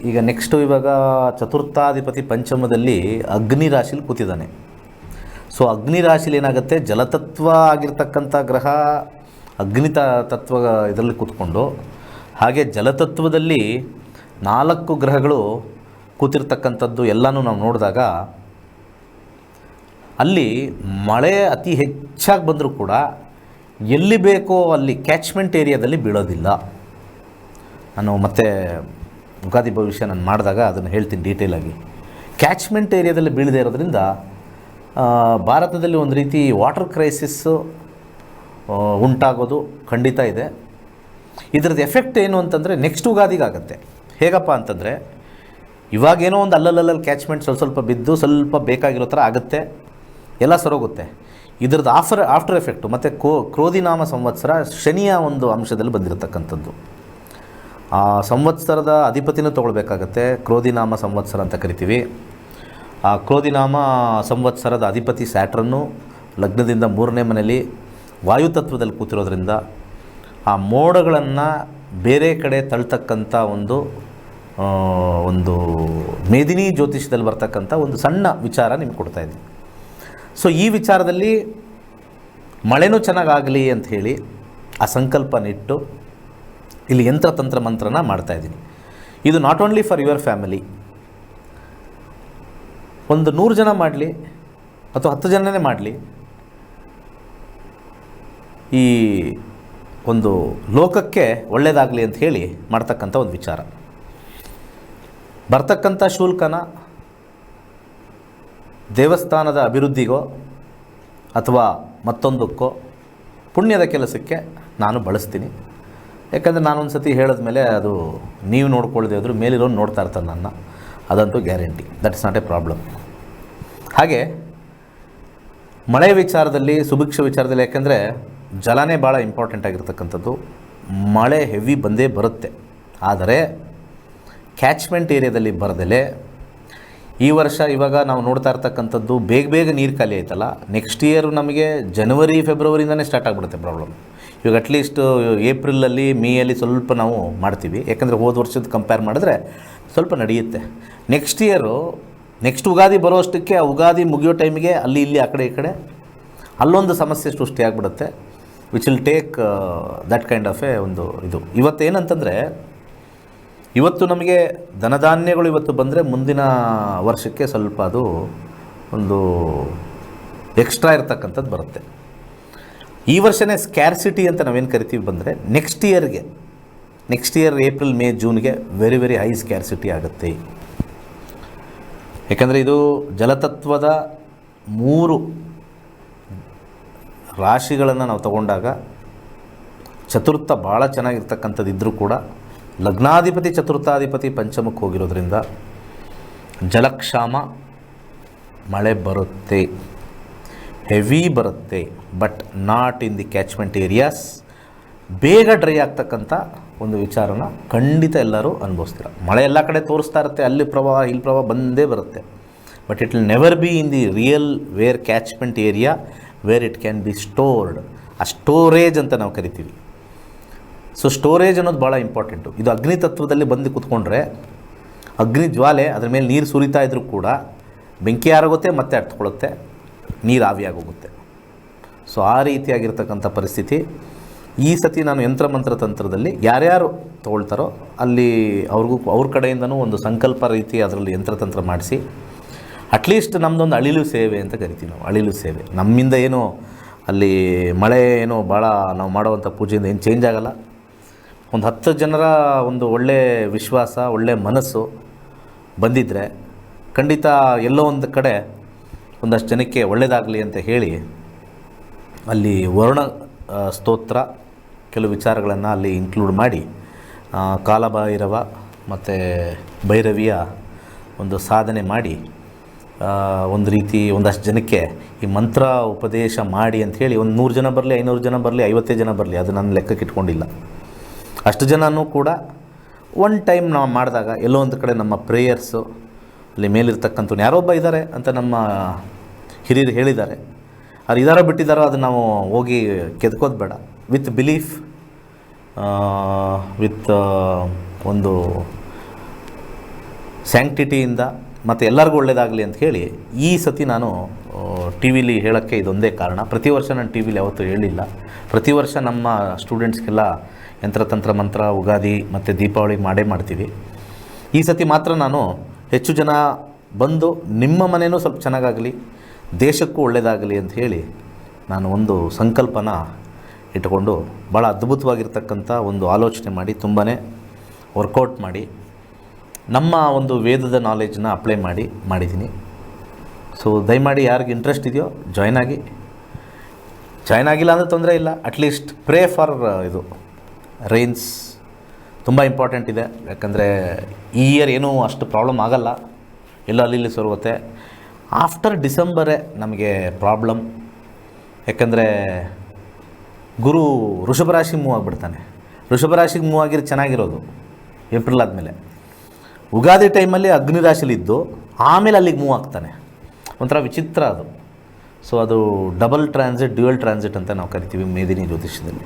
ಈಗ ನೆಕ್ಸ್ಟು ಇವಾಗ ಚತುರ್ಥಾಧಿಪತಿ ಪಂಚಮದಲ್ಲಿ ಅಗ್ನಿ ರಾಶಿಲಿ ಕೂತಿದ್ದಾನೆ. ಸೊ ಅಗ್ನಿ ರಾಶಿಲಿ ಏನಾಗುತ್ತೆ, ಜಲತತ್ವ ಆಗಿರ್ತಕ್ಕಂಥ ಗ್ರಹ ಅಗ್ನಿ ತತ್ವ ಇದರಲ್ಲಿ ಕೂತ್ಕೊಂಡು, ಹಾಗೆ ಜಲತತ್ವದಲ್ಲಿ 4 ಗ್ರಹಗಳು ಕೂತಿರ್ತಕ್ಕಂಥದ್ದು ಎಲ್ಲನೂ ನಾವು ನೋಡಿದಾಗ ಅಲ್ಲಿ ಮಳೆ ಅತಿ ಹೆಚ್ಚಾಗಿ ಬಂದರೂ ಕೂಡ ಎಲ್ಲಿ ಬೇಕೋ ಅಲ್ಲಿ ಕ್ಯಾಚ್ಮೆಂಟ್ ಏರಿಯಾದಲ್ಲಿ ಬೀಳೋದಿಲ್ಲ. ನಾನು ಮತ್ತೆ ಉಗಾದಿ ಭವಿಷ್ಯ ನಾನು ಮಾಡಿದಾಗ ಅದನ್ನು ಹೇಳ್ತೀನಿ ಡೀಟೇಲಾಗಿ. ಕ್ಯಾಚ್ಮೆಂಟ್ ಏರಿಯಾದಲ್ಲಿ ಬೀಳದೇ ಇರೋದ್ರಿಂದ ಭಾರತದಲ್ಲಿ ಒಂದು ರೀತಿ ವಾಟರ್ ಕ್ರೈಸಿಸ್ಸು ಉಂಟಾಗೋದು ಖಂಡಿತ ಇದೆ. ಇದರದ್ದು ಎಫೆಕ್ಟ್ ಏನು ಅಂತಂದರೆ ನೆಕ್ಸ್ಟ್ ಉಗಾದಿಗಾಗುತ್ತೆ. ಹೇಗಪ್ಪ ಅಂತಂದರೆ, ಇವಾಗೇನೋ ಒಂದು ಅಲ್ಲಲ್ಲಿ ಕ್ಯಾಚ್ಮೆಂಟ್ ಸ್ವಲ್ಪ ಬಿದ್ದು ಸ್ವಲ್ಪ ಬೇಕಾಗಿರೋ ಥರ ಆಗುತ್ತೆ, ಎಲ್ಲ ಸರೋಗುತ್ತೆ. ಇದ್ರದ್ದು ಆಫ್ಟರ್ ಎಫೆಕ್ಟು ಮತ್ತು ಕ್ರೋಧಿನಾಮ ಸಂವತ್ಸರ ಶನಿಯ ಒಂದು ಅಂಶದಲ್ಲಿ ಬಂದಿರತಕ್ಕಂಥದ್ದು. ಆ ಸಂವತ್ಸರದ ಅಧಿಪತಿನೂ ತೊಗೊಳ್ಬೇಕಾಗತ್ತೆ. ಕ್ರೋಧಿನಾಮ ಸಂವತ್ಸರ ಅಂತ ಕರಿತೀವಿ. ಆ ಕ್ರೋಧಿನಾಮ ಸಂವತ್ಸರದ ಅಧಿಪತಿ ಸ್ಯಾಟ್ರನ್ನು ಲಗ್ನದಿಂದ 3ನೇ ಮನೆಯಲ್ಲಿ ವಾಯುತತ್ವದಲ್ಲಿ ಕೂತಿರೋದ್ರಿಂದ ಆ ಮೋಡಗಳನ್ನು ಬೇರೆ ಕಡೆ ತಳ್ತಕ್ಕಂಥ ಒಂದು ಮೇದಿನಿ ಜ್ಯೋತಿಷದಲ್ಲಿ ಬರ್ತಕ್ಕಂಥ ಒಂದು ಸಣ್ಣ ವಿಚಾರ ನಿಮ್ಗೆ ಕೊಡ್ತಾಯಿದ್ದೀನಿ. ಸೊ ಈ ವಿಚಾರದಲ್ಲಿ ಮಳೆನೂ ಚೆನ್ನಾಗಾಗಲಿ ಅಂತ ಹೇಳಿ ಆ ಸಂಕಲ್ಪನಿಟ್ಟು ಇಲ್ಲಿ ಯಂತ್ರತಂತ್ರ ಮಂತ್ರನ ಮಾಡ್ತಾಯಿದ್ದೀನಿ. ಇದು not only for your family. ಒಂದು 100 ಜನ ಮಾಡಲಿ ಅಥವಾ 10 ಜನನೇ ಮಾಡಲಿ, ಈ ಒಂದು ಲೋಕಕ್ಕೆ ಒಳ್ಳೆಯದಾಗಲಿ ಅಂತ ಹೇಳಿ ಮಾಡ್ತಕ್ಕಂಥ ಒಂದು ವಿಚಾರ. ಬರ್ತಕ್ಕಂಥ ಶುಲ್ಕನ ದೇವಸ್ಥಾನದ ಅಭಿವೃದ್ಧಿಗೋ ಅಥವಾ ಮತ್ತೊಂದಕ್ಕೋ ಪುಣ್ಯದ ಕೆಲಸಕ್ಕೆ ನಾನು ಬಳಸ್ತೀನಿ. ಯಾಕಂದರೆ ನಾನೊಂದು ಸತಿ ಹೇಳಿದ್ಮೇಲೆ ಅದು ನೀವು ನೋಡ್ಕೊಳ್ದೇ ಹೋದರೂ ಮೇಲಿರೋನು ನೋಡ್ತಾ ಇರ್ತಾನೆ ನನ್ನ, ಅದಂತೂ guarantee. That is not A problem. ಹಾಗೆ ಮಳೆ ವಿಚಾರದಲ್ಲಿ, ಸುಭಿಕ್ಷ ವಿಚಾರದಲ್ಲಿ, ಯಾಕೆಂದರೆ ಜಲನೇ ಭಾಳ ಇಂಪಾರ್ಟೆಂಟ್ ಆಗಿರ್ತಕ್ಕಂಥದ್ದು. ಮಳೆ ಹೆವಿ ಬಂದೇ ಬರುತ್ತೆ, ಆದರೆ ಕ್ಯಾಚ್ಮೆಂಟ್ ಏರಿಯಾದಲ್ಲಿ ಬರದಲೇ ಈ ವರ್ಷ ಇವಾಗ ನಾವು ನೋಡ್ತಾ ಇರ್ತಕ್ಕಂಥದ್ದು ಬೇಗ ನೀರು ಖಾಲಿ ಆಯ್ತಲ್ಲ, ನೆಕ್ಸ್ಟ್ ಇಯರ್ ನಮಗೆ ಜನವರಿ ಫೆಬ್ರವರಿಯಿಂದನೇ ಸ್ಟಾರ್ಟ್ ಆಗಿಬಿಡುತ್ತೆ ಪ್ರಾಬ್ಲಮ್. ಇವಾಗ ಅಟ್ಲೀಸ್ಟ್ ಏಪ್ರಿಲಲ್ಲಿ ಮೇಯಲ್ಲಿ ಸ್ವಲ್ಪ ನಾವು ಮಾಡ್ತೀವಿ, ಯಾಕಂದರೆ ಹೋದ ವರ್ಷದ ಕಂಪೇರ್ ಮಾಡಿದ್ರೆ ಸ್ವಲ್ಪ ನಡೆಯುತ್ತೆ. ನೆಕ್ಸ್ಟ್ ಯುಗಾದಿ ಬರೋಷ್ಟಕ್ಕೆ ಆ ಯುಗಾದಿ ಮುಗಿಯೋ ಟೈಮಿಗೆ ಅಲ್ಲಿ ಇಲ್ಲಿ ಆ ಕಡೆ ಈ ಕಡೆ ಅಲ್ಲೊಂದು ಸಮಸ್ಯೆ ಸೃಷ್ಟಿಯಾಗ್ಬಿಡುತ್ತೆ, which will take that kind of ಒಂದು ಇದು. ಇವತ್ತೇನಂತಂದರೆ ಇವತ್ತು ನಮಗೆ ಧನಧಾನ್ಯಗಳು ಇವತ್ತು ಬಂದರೆ ಮುಂದಿನ ವರ್ಷಕ್ಕೆ ಸ್ವಲ್ಪ ಅದು ಒಂದು ಎಕ್ಸ್ಟ್ರಾ ಇರ್ತಕ್ಕಂಥದ್ದು ಬರುತ್ತೆ. ಈ ವರ್ಷನೇ ಸ್ಕ್ಯಾರ್ಸಿಟಿ ಅಂತ ನಾವೇನು ಕರಿತೀವಿ ಬಂದರೆ ನೆಕ್ಸ್ಟ್ ಇಯರ್ ಏಪ್ರಿಲ್ ಮೇ ಜೂನ್ಗೆ ವೆರಿ ವೆರಿ ಹೈ ಸ್ಕ್ಯಾರ್ಸಿಟಿ ಆಗುತ್ತೆ. ಯಾಕಂದರೆ ಇದು ಜಲತತ್ವದ 3 ರಾಶಿಗಳನ್ನು ನಾವು ತಗೊಂಡಾಗ ಚತುರ್ಥ ಭಾಳ ಚೆನ್ನಾಗಿರ್ತಕ್ಕಂಥದ್ದು ಇದ್ದರೂ ಕೂಡ ಲಗ್ನಾಧಿಪತಿ ಚತುರ್ಥಾಧಿಪತಿ ಪಂಚಮಕ್ಕೆ ಹೋಗಿರೋದ್ರಿಂದ ಜಲಕ್ಷಾಮ, ಮಳೆ ಬರುತ್ತೆ, ಹೆವಿ ಬರುತ್ತೆ, but not in the catchment areas. ಬೇಗ ಡ್ರೈ ಆಗ್ತಕ್ಕಂಥ ಒಂದು ವಿಚಾರನ ಖಂಡಿತ ಎಲ್ಲರೂ ಅನುಭವಿಸ್ತೀರ. ಮಳೆ ಎಲ್ಲ ಕಡೆ ತೋರಿಸ್ತಾ ಇರುತ್ತೆ, ಅಲ್ಲಿ ಪ್ರವಾಹ ಇಲ್ಲಿ ಪ್ರವಾಹ ಬಂದೇ ಬರುತ್ತೆ, but it will never be in the real where catchment area where it can be stored. ಆ ಸ್ಟೋರೇಜ್ ಅಂತ ನಾವು ಕರಿತೀವಿ. ಸೊ ಸ್ಟೋರೇಜ್ ಅನ್ನೋದು ಭಾಳ ಇಂಪಾರ್ಟೆಂಟು. ಇದು ಅಗ್ನಿ ತತ್ವದಲ್ಲಿ ಬಂದು ಕೂತ್ಕೊಂಡ್ರೆ ಅಗ್ನಿ ಜ್ವಾಲೆ ಅದ್ರ ಮೇಲೆ ನೀರು ಸುರಿತಾ ಇದ್ರೂ ಕೂಡ ಬೆಂಕಿ ಆರೋಗುತ್ತೆ, ಮತ್ತೆ ಹತ್ಕೊಳ್ಳುತ್ತೆ, ನೀರು ಆವಿಯಾಗೋಗುತ್ತೆ. ಸೊ ಆ ರೀತಿಯಾಗಿರ್ತಕ್ಕಂಥ ಪರಿಸ್ಥಿತಿ ಈ ಸತಿ ನಾನು ಯಂತ್ರಮಂತ್ರ ತಂತ್ರದಲ್ಲಿ ಯಾರ್ಯಾರು ತೊಗೊಳ್ತಾರೋ ಅಲ್ಲಿ ಅವ್ರ ಕಡೆಯಿಂದನೂ ಒಂದು ಸಂಕಲ್ಪ ರೀತಿ ಅದರಲ್ಲಿ ಯಂತ್ರತಂತ್ರ ಮಾಡಿಸಿ ಅಟ್ಲೀಸ್ಟ್ ನಮ್ಮದೊಂದು ಅಳಿಲು ಸೇವೆ ಅಂತ ಕರಿತೀವಿ ನಾವು. ಅಳಿಲು ಸೇವೆ ನಮ್ಮಿಂದ ಏನು ಅಲ್ಲಿ ಮಳೆ ಏನೋ ಭಾಳ ನಾವು ಮಾಡುವಂಥ ಪೂಜೆಯಿಂದ ಏನು ಚೇಂಜ್ ಆಗೋಲ್ಲ. ಒಂದು 10 ಜನರ ಒಂದು ಒಳ್ಳೆಯ ವಿಶ್ವಾಸ, ಒಳ್ಳೆಯ ಮನಸ್ಸು ಬಂದಿದ್ದರೆ ಖಂಡಿತ ಎಲ್ಲೋ ಒಂದು ಕಡೆ ಒಂದಷ್ಟು ಜನಕ್ಕೆ ಒಳ್ಳೆಯದಾಗಲಿ ಅಂತ ಹೇಳಿ ಅಲ್ಲಿ ವರುಣ ಸ್ತೋತ್ರ ಕೆಲವು ವಿಚಾರಗಳನ್ನು ಅಲ್ಲಿ ಇನ್ಕ್ಲೂಡ್ ಮಾಡಿ ಕಾಲಭೈರವ ಮತ್ತು ಭೈರವಿಯ ಒಂದು ಸಾಧನೆ ಮಾಡಿ ಒಂದು ರೀತಿ ಒಂದಷ್ಟು ಜನಕ್ಕೆ ಈ ಮಂತ್ರ ಉಪದೇಶ ಮಾಡಿ ಅಂಥೇಳಿ ಒಂದು 100 ಜನ ಬರಲಿ, 500 ಜನ ಬರಲಿ, 50 ಜನ ಬರಲಿ, ಅದು ನನ್ನ ಲೆಕ್ಕಕ್ಕೆ ಇಟ್ಕೊಂಡಿಲ್ಲ. ಅಷ್ಟು ಜನನೂ ಕೂಡ ಒನ್ ಟೈಮ್ ನಾವು ಮಾಡಿದಾಗ ಎಲ್ಲೋ ಒಂದು ಕಡೆ ನಮ್ಮ ಪ್ರೇಯರ್ಸು ಅಲ್ಲಿ ಮೇಲಿರ್ತಕ್ಕಂಥ ಯಾರೊಬ್ಬ ಇದ್ದಾರೆ ಅಂತ ನಮ್ಮ ಹಿರಿಯರು ಹೇಳಿದ್ದಾರೆ, ಅವ್ರು ಇದಾರೋ ಬಿಟ್ಟಿದ್ದಾರೋ ಅದು ನಾವು ಹೋಗಿ ಕೆದ್ಕೋದು ಬೇಡ. ವಿತ್ ಬಿಲೀಫ್, ವಿತ್ ಒಂದು ಸ್ಯಾಂಕ್ಟಿಟಿಯಿಂದ ಮತ್ತು ಎಲ್ಲರಿಗೂ ಒಳ್ಳೆಯದಾಗಲಿ ಅಂತ ಹೇಳಿ ಈ ಸತಿ ನಾನು ಟಿ ವಿಲಿ ಹೇಳೋಕ್ಕೆ ಇದೊಂದೇ ಕಾರಣ. ಪ್ರತಿ ವರ್ಷ ನಾನು ಟಿ ವಿಲಿ ಯಾವತ್ತೂ ಹೇಳಿಲ್ಲ. ಪ್ರತಿ ವರ್ಷ ನಮ್ಮ ಸ್ಟೂಡೆಂಟ್ಸ್ಗೆಲ್ಲ ಯಂತ್ರತಂತ್ರ ಮಂತ್ರ ಯುಗಾದಿ ಮತ್ತು ದೀಪಾವಳಿ ಮಾಡೇ ಮಾಡ್ತೀವಿ. ಈ ಸತಿ ಮಾತ್ರ ನಾನು ಹೆಚ್ಚು ಜನ ಬಂದು ನಿಮ್ಮ ಮನೆಯೂ ಸ್ವಲ್ಪ ಚೆನ್ನಾಗಾಗಲಿ, ದೇಶಕ್ಕೂ ಒಳ್ಳೆಯದಾಗಲಿ ಅಂತ ಹೇಳಿ ನಾನು ಒಂದು ಸಂಕಲ್ಪನ ಇಟ್ಕೊಂಡು ಭಾಳ ಅದ್ಭುತವಾಗಿರ್ತಕ್ಕಂಥ ಒಂದು ಆಲೋಚನೆ ಮಾಡಿ ತುಂಬಾ ವರ್ಕೌಟ್ ಮಾಡಿ ನಮ್ಮ ಒಂದು ವೇದದ ನಾಲೆಜ್ನ ಅಪ್ಲೈ ಮಾಡಿದ್ದೀನಿ. ಸೊ ದಯಮಾಡಿ ಯಾರಿಗೆ ಇಂಟ್ರೆಸ್ಟ್ ಇದೆಯೋ ಜಾಯ್ನ್ ಆಗಿಲ್ಲ ಅಂದರೆ ತೊಂದರೆ ಇಲ್ಲ. ಅಟ್ಲೀಸ್ಟ್ ಪ್ರೇ ಫಾರ್ ಇದು ರೈನ್ಸ್ ತುಂಬ ಇಂಪಾರ್ಟೆಂಟ್ ಇದೆ. ಯಾಕಂದರೆ ಈ ಇಯರ್ ಏನೂ ಅಷ್ಟು ಪ್ರಾಬ್ಲಮ್ ಆಗಲ್ಲ, ಎಲ್ಲೋ ಅಲ್ಲಿ ಸೊರಗುತ್ತೆ. ಆಫ್ಟರ್ ಡಿಸೆಂಬರೇ ನಮಗೆ ಪ್ರಾಬ್ಲಮ್. ಯಾಕಂದರೆ ಗುರು ವೃಷಭ ರಾಶಿಗೆ ಮೂವ್ ಆಗಿಬಿಡ್ತಾನೆ. ವೃಷಭ ರಾಶಿಗೆ ಮೂವ್ ಆಗಿರೋ ಚೆನ್ನಾಗಿರೋದು ಏಪ್ರಿಲ್ ಆದಮೇಲೆ. ಯುಗಾದಿ ಟೈಮಲ್ಲಿ ಅಗ್ನಿ ರಾಶಿಲಿದ್ದು ಆಮೇಲೆ ಅಲ್ಲಿಗೆ ಮೂವ್ ಆಗ್ತಾನೆ. ಒಂಥರ ವಿಚಿತ್ರ ಅದು. ಸೊ ಅದು ಡಬಲ್ ಟ್ರಾನ್ಸಿಟ್, ಡ್ಯುಯಲ್ ಟ್ರಾನ್ಸಿಟ್ ಅಂತ ನಾವು ಕರಿತೀವಿ ಮೇದಿನಿ ಜ್ಯೋತಿಷ್ಯದಲ್ಲಿ.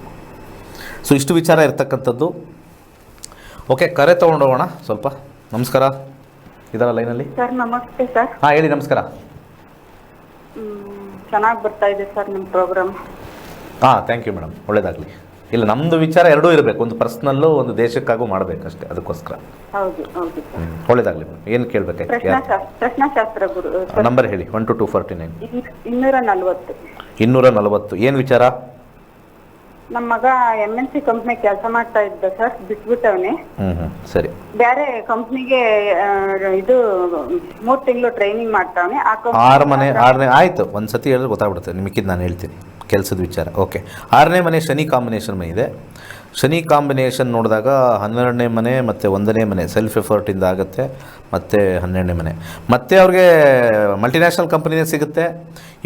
ಸೊ ಇಷ್ಟು ವಿಚಾರ ಇರ್ತಕ್ಕಂಥದ್ದು. ಓಕೆ, ಕರೆ ತೊಗೊಂಡೋಗೋಣ ಸ್ವಲ್ಪ. ನಮಸ್ಕಾರ, ಇದರ ಲೈನಲ್ಲಿ. ಸರ್ ನಮಸ್ತೆ ಸರ್. ಹಾಂ ಹೇಳಿ. ನಮಸ್ಕಾರ. ಚೆನ್ನಾಗಿ ಬರ್ತಾ ಇದೆ ಸರ್ ನಿಮ್ಮ ಪ್ರೋಗ್ರಾಮ್. ಹಾಂ, ಥ್ಯಾಂಕ್ ಯು ಮೇಡಮ್, ಒಳ್ಳೇದಾಗಲಿ. ಇಲ್ಲ, ನಮ್ಮದು ವಿಚಾರ ಎರಡೂ ಇರಬೇಕು, ಒಂದು ಪರ್ಸ್ನಲ್ಲು ಒಂದು ದೇಶಕ್ಕಾಗೂ ಮಾಡಬೇಕಷ್ಟೇ, ಅದಕ್ಕೋಸ್ಕರ. ಹೌದು ಹೌದು ಸರ್. ಒಳ್ಳೇದಾಗಲಿ ಮೇಡಮ್. ಏನು ಕೇಳಬೇಕಾಯ್ತು? ಪ್ರಶ್ನಾಶಾಸ್ತ್ರ ಗುರು ನಂಬರ್ ಹೇಳಿ. 1 to 249. 240. 240. ಏನು ವಿಚಾರ? ನಮ್ಮ ಮಗ MNC ಕಂಪ್ನಿ ಕೆಲಸ ಮಾಡ್ತಾ ಇದ್ದ ಸರ್, ಬಿಟ್ಬಿಟ್ಟವನೆ. ಸರಿ. ಬೇರೆ ಕಂಪ್ನಿಗೆ ಇದು 3 ತಿಂಗಳು ಟ್ರೈನಿಂಗ್ ಮಾಡ್ತಾವನೆ. ಆರನೇ ಆಯಿತು. ಒಂದು ಸತಿ ಹೇಳಿದ್ರೆ ಗೊತ್ತಾಗ್ಬಿಡುತ್ತೆ ನಿಮಗಿದ್ದು. ನಾನು ಹೇಳ್ತೀನಿ ಕೆಲಸದ ವಿಚಾರ. ಓಕೆ, 6ನೇ ಮನೆ ಶನಿ ಕಾಂಬಿನೇಷನ್ ಮನೆ ಇದೆ. ಶನಿ ಕಾಂಬಿನೇಷನ್ ನೋಡಿದಾಗ 12ನೇ ಮನೆ ಮತ್ತು 1ನೇ ಮನೆ ಸೆಲ್ಫ್ ಎಫರ್ಟಿಂದ ಆಗುತ್ತೆ, ಮತ್ತು 12ನೇ ಮನೆ ಮತ್ತು ಅವ್ರಿಗೆ ಮಲ್ಟಿನ್ಯಾಷನಲ್ ಕಂಪ್ನಿನೇ ಸಿಗುತ್ತೆ.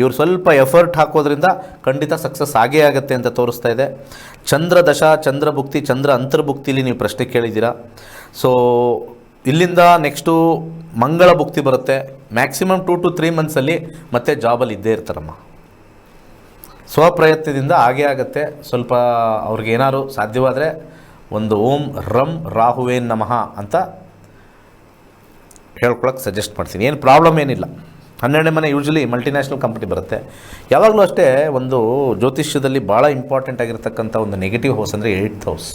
ಇವ್ರು ಸ್ವಲ್ಪ ಎಫರ್ಟ್ ಹಾಕೋದ್ರಿಂದ ಖಂಡಿತ ಸಕ್ಸಸ್ ಆಗೇ ಆಗುತ್ತೆ ಅಂತ ತೋರಿಸ್ತಾ ಇದೆ. ಚಂದ್ರ ದಶ, ಚಂದ್ರ ಭುಕ್ತಿ, ಚಂದ್ರ ಅಂತರ್ಭುಕ್ತಿಲಿ ನೀವು ಪ್ರಶ್ನೆ ಕೇಳಿದ್ದೀರಾ. ಸೊ ಇಲ್ಲಿಂದ ನೆಕ್ಸ್ಟು ಮಂಗಳ ಭುಕ್ತಿ ಬರುತ್ತೆ. ಮ್ಯಾಕ್ಸಿಮಮ್ 2 to 3 ಮಂತ್ಸಲ್ಲಿ ಮತ್ತೆ ಜಾಬಲ್ಲಿ ಇದ್ದೇ ಇರ್ತಾರಮ್ಮ. ಸ್ವಪ್ರಯತ್ನದಿಂದ ಆಗೇ ಆಗುತ್ತೆ. ಸ್ವಲ್ಪ ಅವ್ರಿಗೆ ಏನಾದ್ರು ಸಾಧ್ಯವಾದರೆ ಒಂದು ಓಂ ರಂ ರಾಹುವೇ ನಮಃ ಅಂತ ಹೇಳ್ಕೊಳಕ್ಕೆ ಸಜೆಸ್ಟ್ ಮಾಡ್ತೀನಿ. ಏನು ಪ್ರಾಬ್ಲಮ್ ಏನಿಲ್ಲ. 12ನೇ ಮನೆ ಯೂಶ್ವಲಿ ಮಲ್ಟಿನ್ಯಾಷನಲ್ ಕಂಪ್ನಿ ಬರುತ್ತೆ. ಯಾವಾಗಲೂ ಅಷ್ಟೇ ಒಂದು ಜ್ಯೋತಿಷ್ಯದಲ್ಲಿ ಭಾಳ ಇಂಪಾರ್ಟೆಂಟ್ ಆಗಿರ್ತಕ್ಕಂಥ ಒಂದು ನೆಗೆಟಿವ್ ಹೌಸ್ ಅಂದರೆ 8th ಹೌಸ್.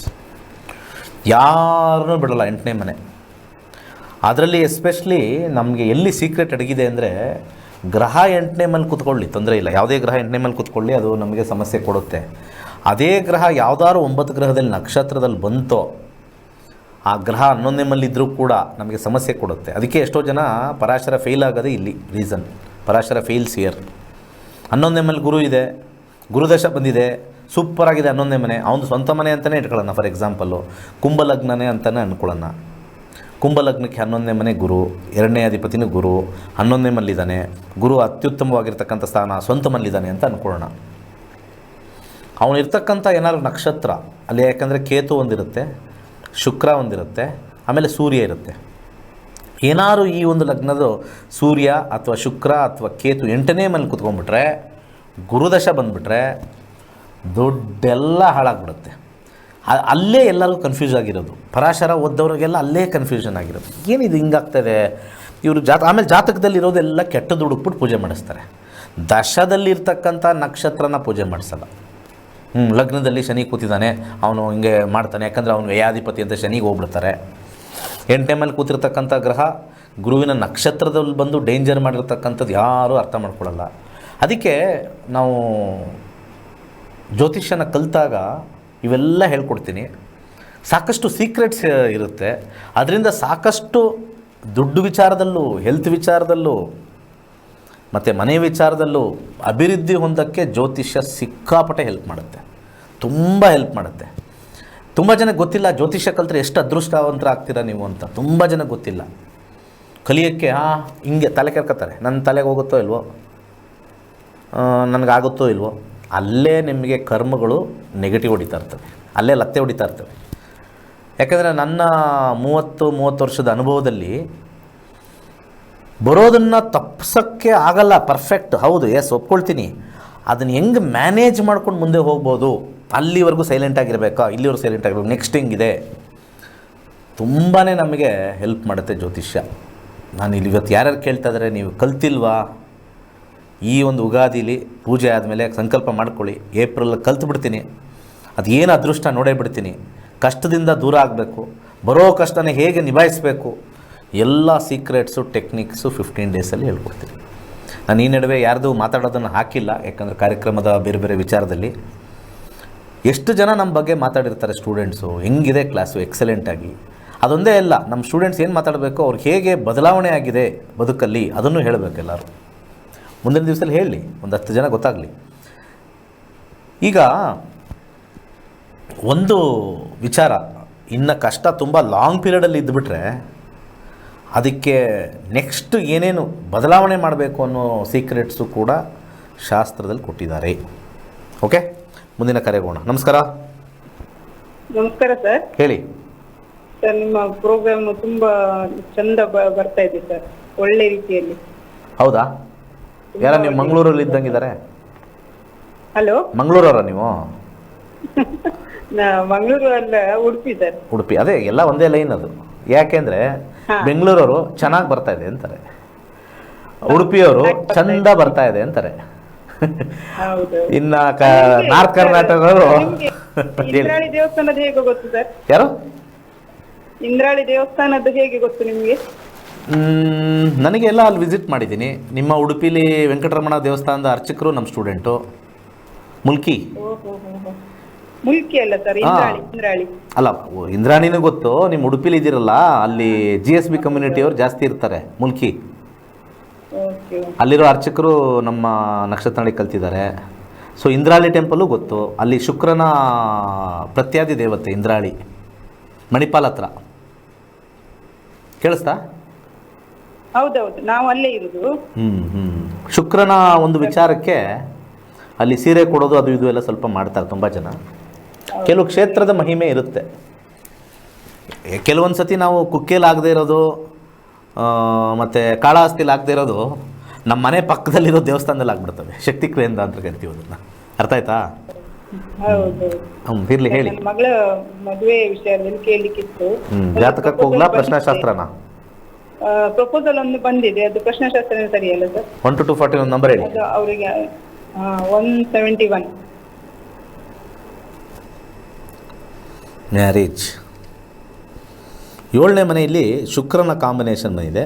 ಯಾರನ್ನೂ ಬಿಡಲ್ಲ 8ನೇ ಮನೆ. ಅದರಲ್ಲಿ ಎಸ್ಪೆಷಲಿ ನಮಗೆ ಎಲ್ಲಿ ಸೀಕ್ರೆಟ್ ಅಡಗಿದೆ ಅಂದರೆ, ಗ್ರಹ 8ನೇ ಮನೆ ಕೂತ್ಕೊಳ್ಳಿ ತೊಂದರೆ ಇಲ್ಲ. ಯಾವುದೇ ಗ್ರಹ 8ನೇ ಮನೆ ಕೂತ್ಕೊಳ್ಳಿ, ಅದು ನಮಗೆ ಸಮಸ್ಯೆ ಕೊಡುತ್ತೆ. ಅದೇ ಗ್ರಹ ಯಾವುದಾದ್ರು 9 ಗ್ರಹದಲ್ಲಿ ನಕ್ಷತ್ರದಲ್ಲಿ ಬಂತೋ, ಆ ಗ್ರಹ 11ನೇ ಮನೆಯಲ್ಲಿದ್ದರೂ ಕೂಡ ನಮಗೆ ಸಮಸ್ಯೆ ಕೊಡುತ್ತೆ. ಅದಕ್ಕೆ ಎಷ್ಟೋ ಜನ ಪರಾಶರ ಫೇಲ್ ಆಗೋದೇ ಇಲ್ಲಿ ರೀಸನ್. Parashara fails here. 11ನೇ ಮನೆ ಗುರು ಇದೆ, ಗುರುದಶ ಬಂದಿದೆ, ಸೂಪರಾಗಿದೆ 11ನೇ ಮನೆ. ಅವನು ಸ್ವಂತ ಮನೆ ಅಂತಲೇ ಇಟ್ಕೊಳ್ಳೋಣ. ಫಾರ್ ಎಕ್ಸಾಂಪಲ್ಲು ಕುಂಭಲಗ್ನನೇ ಅಂತಲೇ ಅಂದ್ಕೊಳ್ಳೋಣ. ಕುಂಭಲಗ್ನಕ್ಕೆ 11ನೇ ಮನೆ ಗುರು, 2ನೇ ಅಧಿಪತಿನೂ ಗುರು, 11ನೇ ಮನೆಯಲ್ಲಿದ್ದಾನೆ. ಗುರು ಅತ್ಯುತ್ತಮವಾಗಿರ್ತಕ್ಕಂಥ ಸ್ಥಾನ, ಸ್ವಂತ ಮನೆಯಲ್ಲಿದ್ದಾನೆ ಅಂತ ಅಂದ್ಕೊಳ್ಳೋಣ. ಅವನಿರ್ತಕ್ಕಂಥ ಏನಾದ್ರು ನಕ್ಷತ್ರ ಅಲ್ಲಿ, ಯಾಕಂದರೆ ಕೇತು ಒಂದಿರುತ್ತೆ, ಶುಕ್ರ ಒಂದಿರುತ್ತೆ, ಆಮೇಲೆ ಸೂರ್ಯ ಇರುತ್ತೆ. ಏನಾದ್ರು ಈ ಒಂದು ಲಗ್ನದ ಸೂರ್ಯ ಅಥವಾ ಶುಕ್ರ ಅಥವಾ ಕೇತು 8ನೇ ಮನೆ ಕೂತ್ಕೊಂಡ್ಬಿಟ್ರೆ, ಗುರುದಶ ಬಂದುಬಿಟ್ರೆ ದುಡ್ಡೆಲ್ಲ ಹಾಳಾಗ್ಬಿಡುತ್ತೆ. ಅಲ್ಲೇ ಎಲ್ಲರೂ ಕನ್ಫ್ಯೂಸ್ ಆಗಿರೋದು. ಪರಾಶರ ಓದ್ದವ್ರಿಗೆಲ್ಲ ಅಲ್ಲೇ ಕನ್ಫ್ಯೂಷನ್ ಆಗಿರೋದು. ಏನಿದು ಹಿಂಗಾಗ್ತದೆ ಇವರು ಆಮೇಲೆ ಜಾತಕದಲ್ಲಿರೋದೆಲ್ಲ ಕೆಟ್ಟದ್ದು ಹುಡುಕ್ಬಿಟ್ಟು ಪೂಜೆ ಮಾಡಿಸ್ತಾರೆ. ದಶದಲ್ಲಿರ್ತಕ್ಕಂಥ ನಕ್ಷತ್ರನ ಪೂಜೆ ಮಾಡಿಸಲ್ಲ. ಲಗ್ನದಲ್ಲಿ ಶನಿ ಕೂತಿದ್ದಾನೆ, ಅವನು ಹಿಂಗೆ ಮಾಡ್ತಾನೆ, ಯಾಕಂದರೆ ಅವನು ವ್ಯಯಾಧಿಪತಿ ಅಂತ ಶನಿಗೆ ಹೋಗ್ಬಿಡ್ತಾರೆ. 8ನೇ ಮನೆ ಕೂತಿರ್ತಕ್ಕಂಥ ಗ್ರಹ ಗುರುವಿನ ನಕ್ಷತ್ರದಲ್ಲಿ ಬಂದು ಡೇಂಜರ್ ಮಾಡಿರ್ತಕ್ಕಂಥದ್ದು ಯಾರೂ ಅರ್ಥ ಮಾಡ್ಕೊಳ್ಳಲ್ಲ. ಅದಕ್ಕೆ ನಾವು ಜ್ಯೋತಿಷ್ಯನ ಕಲಿತಾಗ ಇವೆಲ್ಲ ಹೇಳ್ಕೊಡ್ತೀನಿ. ಸಾಕಷ್ಟು ಸೀಕ್ರೆಟ್ಸ್ ಇರುತ್ತೆ. ಅದರಿಂದ ಸಾಕಷ್ಟು ದುಡ್ಡು ವಿಚಾರದಲ್ಲೂ, ಹೆಲ್ತ್ ವಿಚಾರದಲ್ಲೂ, ಮತ್ತು ಮನೆ ವಿಚಾರದಲ್ಲೂ ಅಭಿವೃದ್ಧಿ ಹೊಂದೋಕ್ಕೆ ಜ್ಯೋತಿಷ್ಯ ಸಿಕ್ಕಾಪಟ್ಟೆ ಹೆಲ್ಪ್ ಮಾಡುತ್ತೆ. ತುಂಬ ಹೆಲ್ಪ್ ಮಾಡುತ್ತೆ. ತುಂಬ ಜನಕ್ಕೆ ಗೊತ್ತಿಲ್ಲ ಜ್ಯೋತಿಷ್ಯ ಕಲಿತ್ರೆ ಎಷ್ಟು ಅದೃಷ್ಟವಂತರಾಗ್ತೀರಾ ನೀವು ಅಂತ. ತುಂಬ ಜನಕ್ಕೆ ಗೊತ್ತಿಲ್ಲ. ಕಲಿಯೋಕ್ಕೆ ಹಿಂಗೆ ತಲೆ ಕೆರ್ಕೋತಾರೆ. ನನ್ನ ತಲೆಗೆ ಹೋಗುತ್ತೋ ಇಲ್ವೋ, ನನಗಾಗುತ್ತೋ ಇಲ್ವೋ. ಅಲ್ಲೇ ನಿಮಗೆ ಕರ್ಮಗಳು ನೆಗೆಟಿವ್ ಹೊಡಿತಾ ಇರ್ತವೆ, ಅಲ್ಲೇ ಲತ್ತೆ ಹೊಡಿತಾ ಇರ್ತವೆ. ಯಾಕಂದರೆ ನನ್ನ 30 ವರ್ಷದ ಅನುಭವದಲ್ಲಿ ಬರೋದನ್ನು ತಪ್ಪಿಸೋಕ್ಕೆ ಆಗಲ್ಲ. ಪರ್ಫೆಕ್ಟ್ ಹೌದು, ಎಸ್ ಒಪ್ಕೊಳ್ತೀನಿ. ಅದನ್ನು ಹೆಂಗೆ ಮ್ಯಾನೇಜ್ ಮಾಡ್ಕೊಂಡು ಮುಂದೆ ಹೋಗ್ಬೋದು, ಅಲ್ಲಿವರೆಗೂ ಸೈಲೆಂಟಾಗಿರಬೇಕಾ, ಇಲ್ಲಿವರೆಗೂ ಸೈಲೆಂಟ್ ಆಗಿರ್ಬೇಕು, ನೆಕ್ಸ್ಟ್ ಹೆಂಗಿದೆ, ತುಂಬಾ ನಮಗೆ ಹೆಲ್ಪ್ ಮಾಡುತ್ತೆ ಜ್ಯೋತಿಷ್ಯ. ನಾನು ಇಲ್ಲಿ ಇವತ್ತು ಯಾರ್ಯಾರು ಕೇಳ್ತಾ ಇದ್ದಾರೆ, ನೀವು ಕಲ್ತಿಲ್ವಾ? ಈ ಒಂದು ಉಗಾದಿಲಿ ಪೂಜೆ ಆದಮೇಲೆ ಸಂಕಲ್ಪ ಮಾಡ್ಕೊಳ್ಳಿ, ಏಪ್ರಿಲ್ ಕಲ್ತ್ಬಿಡ್ತೀನಿ, ಅದು ಏನು ಅದೃಷ್ಟ ನೋಡೇ ಬಿಡ್ತೀನಿ, ಕಷ್ಟದಿಂದ ದೂರ ಆಗಬೇಕು, ಬರೋ ಕಷ್ಟನೇ ಹೇಗೆ ನಿಭಾಯಿಸಬೇಕು, ಎಲ್ಲ ಸೀಕ್ರೆಟ್ಸು ಟೆಕ್ನಿಕ್ಸು 15 ಡೇಸಲ್ಲಿ ಹೇಳ್ಕೊಡ್ತೀನಿ. ನಾನು ಈ ನಡುವೆ ಯಾರ್ದು ಮಾತಾಡೋದನ್ನು ಹಾಕಿಲ್ಲ, ಯಾಕಂದರೆ ಕಾರ್ಯಕ್ರಮದ ಬೇರೆ ಬೇರೆ ವಿಚಾರದಲ್ಲಿ ಎಷ್ಟು ಜನ ನಮ್ಮ ಬಗ್ಗೆ ಮಾತಾಡಿರ್ತಾರೆ ಸ್ಟೂಡೆಂಟ್ಸು, ಹೆಂಗಿದೆ ಕ್ಲಾಸು ಎಕ್ಸಲೆಂಟಾಗಿ. ಅದೊಂದೇ ಅಲ್ಲ, ನಮ್ಮ ಸ್ಟೂಡೆಂಟ್ಸ್ ಏನು ಮಾತಾಡಬೇಕು, ಅವ್ರಿಗೆ ಹೇಗೆ ಬದಲಾವಣೆ ಆಗಿದೆ ಬದುಕಲ್ಲಿ, ಅದನ್ನು ಹೇಳಬೇಕು ಎಲ್ಲರೂ. ಮುಂದಿನ ದಿವಸದಲ್ಲಿ ಹೇಳಿ, ಒಂದು 10 ಜನ ಗೊತ್ತಾಗಲಿ. ಈಗ ಒಂದು ವಿಚಾರ, ಇನ್ನು ಕಷ್ಟ ತುಂಬ ಲಾಂಗ್ ಪೀರಿಯಡಲ್ಲಿ ಇದ್ದುಬಿಟ್ರೆ ಅದಕ್ಕೆ ನೆಕ್ಸ್ಟ್ ಏನೇನು ಬದಲಾವಣೆ ಮಾಡಬೇಕು ಅನ್ನೋ ಸೀಕ್ರೆಟ್ಸು ಕೂಡ ಶಾಸ್ತ್ರದಲ್ಲಿ ಕೊಟ್ಟಿದ್ದಾರೆ. ಓಕೆ, ಮುಂದಿನ ಕರೆಗೋಣ. ನಮಸ್ಕಾರ. ನಮಸ್ಕಾರ ಸರ್. ಹೇಳಿ ಸರ್, ನಿಮ್ಮ ಪ್ರೋಗ್ರಾಮ್ ತುಂಬಾ ಚಂದ ಬರ್ತಾ ಇದೆ ಸರ್, ಒಳ್ಳೆ ರೀತಿಯಲ್ಲಿ. ಹೌದಾ? ಯಾರ ನೀವು ಮಂಗಳೂರಲ್ಲಿ ಇದ್ದಂಗಿದ್ದಾರೆ? ಹಲೋ, ಮಂಗಳೂರವರ ನೀವು? ಮಂಗಳೂರು ಅಲ್ಲ, ಉಡುಪಿ ಸರ್. ಉಡುಪಿ, ಅದೇ ಎಲ್ಲ ಒಂದೇ ಲೈನ್ ಅದು. ಯಾಕೆಂದರೆ ಬೆಂಗಳೂರವರು ಚೆನ್ನಾಗಿ ಬರ್ತಾ ಇದೆ ಅಂತಾರೆ, ಉಡುಪಿಯವರು ಚಂದ ಬರ್ತಾ ಇದೆ ಅಂತಾರೆ. ಇನ್ನು ನಾರ್ತ್ ಕರ್ನಾಟಕದವರು ಇಂದ್ರಾಳಿ ದೇವಸ್ಥಾನದ ಹೇಗೆ ಗೊತ್ತು ಸರ್? ಯಾರು? ಇಂದ್ರಾಳಿ ದೇವಸ್ಥಾನದ ಹೇಗೆ ಗೊತ್ತು ನಿಮಗೆ? ನನಗೆ ಎಲ್ಲ ಅಲ್ಲಿ ವಿಸಿಟ್ ಮಾಡಿದ್ದೀನಿ. ನಿಮ್ಮ ಉಡುಪಿಲಿ ವೆಂಕಟರಮಣ ದೇವಸ್ಥಾನದ ಅರ್ಚಕರು ನಮ್ಮ ಸ್ಟೂಡೆಂಟು. ಮುಲ್ಕಿ ಮುಲ್ಕಿ ಅಲ್ಲ ಸರ್, ಇಂದ್ರಾಳಿ. ಅಲ್ಲ, ಇಂದ್ರಾಣಿನೂ ಗೊತ್ತು. ನಿಮ್ಮ ಉಡುಪಿಲಿ ಇದ್ದೀರಲ್ಲ, ಅಲ್ಲಿ GSB ಕಮ್ಯುನಿಟಿಯವರು ಜಾಸ್ತಿ ಇರ್ತಾರೆ, ಮುಲ್ಕಿ. ಅಲ್ಲಿರೋ ಅರ್ಚಕರು ನಮ್ಮ ನಕ್ಷತ್ರನಾಡಿ ಕಲ್ತಿದ್ದಾರೆ. ಸೊ ಇಂದ್ರಾಳಿ ಟೆಂಪಲ್ಲು ಗೊತ್ತು. ಅಲ್ಲಿ ಶುಕ್ರನ ಪ್ರತ್ಯಾದಿ ದೇವತೆ ಇಂದ್ರಾಳಿ, ಮಣಿಪಾಲ್ ಹತ್ರ. ಕೇಳಿಸ್ತಾ? ಹೌದೌದು, ನಾವು ಅಲ್ಲೇ ಇರುವುದು. ಶುಕ್ರನ ಒಂದು ವಿಚಾರಕ್ಕೆ ಅಲ್ಲಿ ಸೀರೆ ಕೊಡೋದು ಅದು ಇದು ಎಲ್ಲ ಸ್ವಲ್ಪ ಮಾಡ್ತಾರೆ ತುಂಬ ಜನ. ಕೆಲವು ಕ್ಷೇತ್ರದ ಮಹಿಮೆ ಇರುತ್ತೆ. ಕೆಲವೊಂದು ಸತಿ ನಾವು ಕುಕ್ಕೇಲಿ ಆಗದೆ ಇರೋದು ಮತ್ತು ಕಾಳಹಸ್ತಿಲಿ ಆಗದೆ ಇರೋದು ನಮ್ಮ ಮನೆ ಪಕ್ಕದಲ್ಲಿರೋ ದೇವಸ್ಥಾನದಲ್ಲಿ ಆಗ್ಬಿಡ್ತವೆ. ಶಕ್ತಿ ಕೇಂದ್ರ ಅಂತ ಕರಿತೀವಿ ಅದನ್ನು. ಅರ್ಥ ಆಯ್ತಾ? ಹೌದು. ಇರಲಿ ಹೇಳಿ. ನನ್ನ ಮಗಳ ಮದುವೆ ವಿಷಯದಲ್ಲಿ ಕೇಳಲಿಕ್ಕಿತ್ತು. ಜಾತಕಕ್ಕೆ ಹೋಗ್ಲಾ ಪ್ರಶ್ನಾಶಾಸ್ತ್ರನ? ಪ್ರಪೋಸಲ್ ಒಂದು ಬಂದಿದೆ, ಅದು ಪ್ರಶ್ನಾಶಾಸ್ತ್ರ ಸರಿಯಲ್ಲ ಸರ್? 1 to 240 ಒಂದು ನಂಬರ್ ಹೇಳಿ. ಅದು ಅವರಿಗೆ 171. ಮ್ಯಾರೇಜ್ 7ನೇ ಮನೆಯಲ್ಲಿ ಶುಕ್ರನ ಕಾಂಬಿನೇಷನ್ ಬಂದಿದೆ.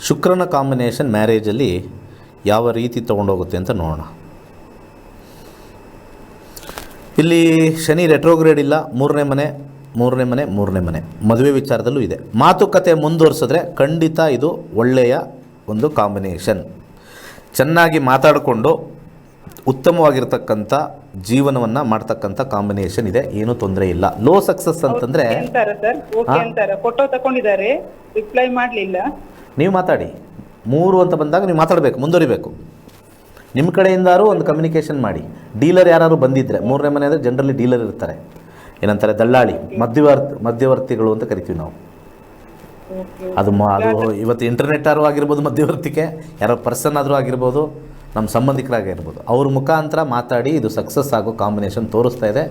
ಶುಕ್ರನ ಕಾಂಬಿನೇಷನ್ ಮ್ಯಾರೇಜಲ್ಲಿ ಯಾವ ರೀತಿ ತೊಗೊಂಡೋಗುತ್ತೆ ಅಂತ ನೋಡೋಣ. ಇಲ್ಲಿ ಶನಿ ರೆಟ್ರೋಗ್ರೇಡ್ ಇಲ್ಲ, ಮೂರನೇ ಮನೆ ಮದುವೆ ವಿಚಾರದಲ್ಲೂ ಇದೆ. ಮಾತುಕತೆ ಮುಂದುವರಿಸಿದ್ರೆ ಖಂಡಿತ ಇದು ಒಳ್ಳೆಯ ಒಂದು ಕಾಂಬಿನೇಷನ್. ಚೆನ್ನಾಗಿ ಮಾತಾಡಿಕೊಂಡು ಉತ್ತಮವಾಗಿರ್ತಕ್ಕಂಥ ಜೀವನವನ್ನು ಮಾಡ್ತಕ್ಕಂಥ ಕಾಂಬಿನೇಷನ್ ಇದೆ, ಏನೂ ತೊಂದರೆ ಇಲ್ಲ. ಲೋ ಸಕ್ಸಸ್ ಅಂತಂದರೆ ಫೋಟೋ ತಗೊಂಡಿದ್ದಾರೆ, ರಿಪ್ಲೈ ಮಾಡಲಿಲ್ಲ. ನೀವು ಮಾತಾಡಿ, 3 ಅಂತ ಬಂದಾಗ ನೀವು ಮಾತಾಡಬೇಕು, ಮುಂದುವರಿಬೇಕು. ನಿಮ್ಮ ಕಡೆಯಿಂದಾರು ಒಂದು ಕಮ್ಯುನಿಕೇಷನ್ ಮಾಡಿ. ಡೀಲರ್ ಯಾರು ಬಂದಿದ್ದರೆ, 3ನೇ ಮನೆ ಅಂದರೆ ಜನರಲಿ ಡೀಲರ್ ಇರ್ತಾರೆ, ಏನಂತಾರೆ ದಳ್ಳಾಳಿ, ಮಧ್ಯವರ್ತಿಗಳು ಅಂತ ಕರಿತೀವಿ ನಾವು. ಅದು ಇವತ್ತು ಇಂಟರ್ನೆಟ್ ಆದರೂ ಆಗಿರ್ಬೋದು, ಮಧ್ಯವರ್ತಿಕೆ ಯಾರೋ ಪರ್ಸನ್ ಆದರೂ ಆಗಿರ್ಬೋದು, ನಮ್ಮ ಸಂಬಂಧಿಕರಾಗಿರ್ಬೋದು, ಅವ್ರ ಮುಖಾಂತರ ಮಾತಾಡಿ ಇದು ಸಕ್ಸಸ್ ಆಗೋ ಕಾಂಬಿನೇಷನ್ ತೋರಿಸ್ತಾ ಇದೆ.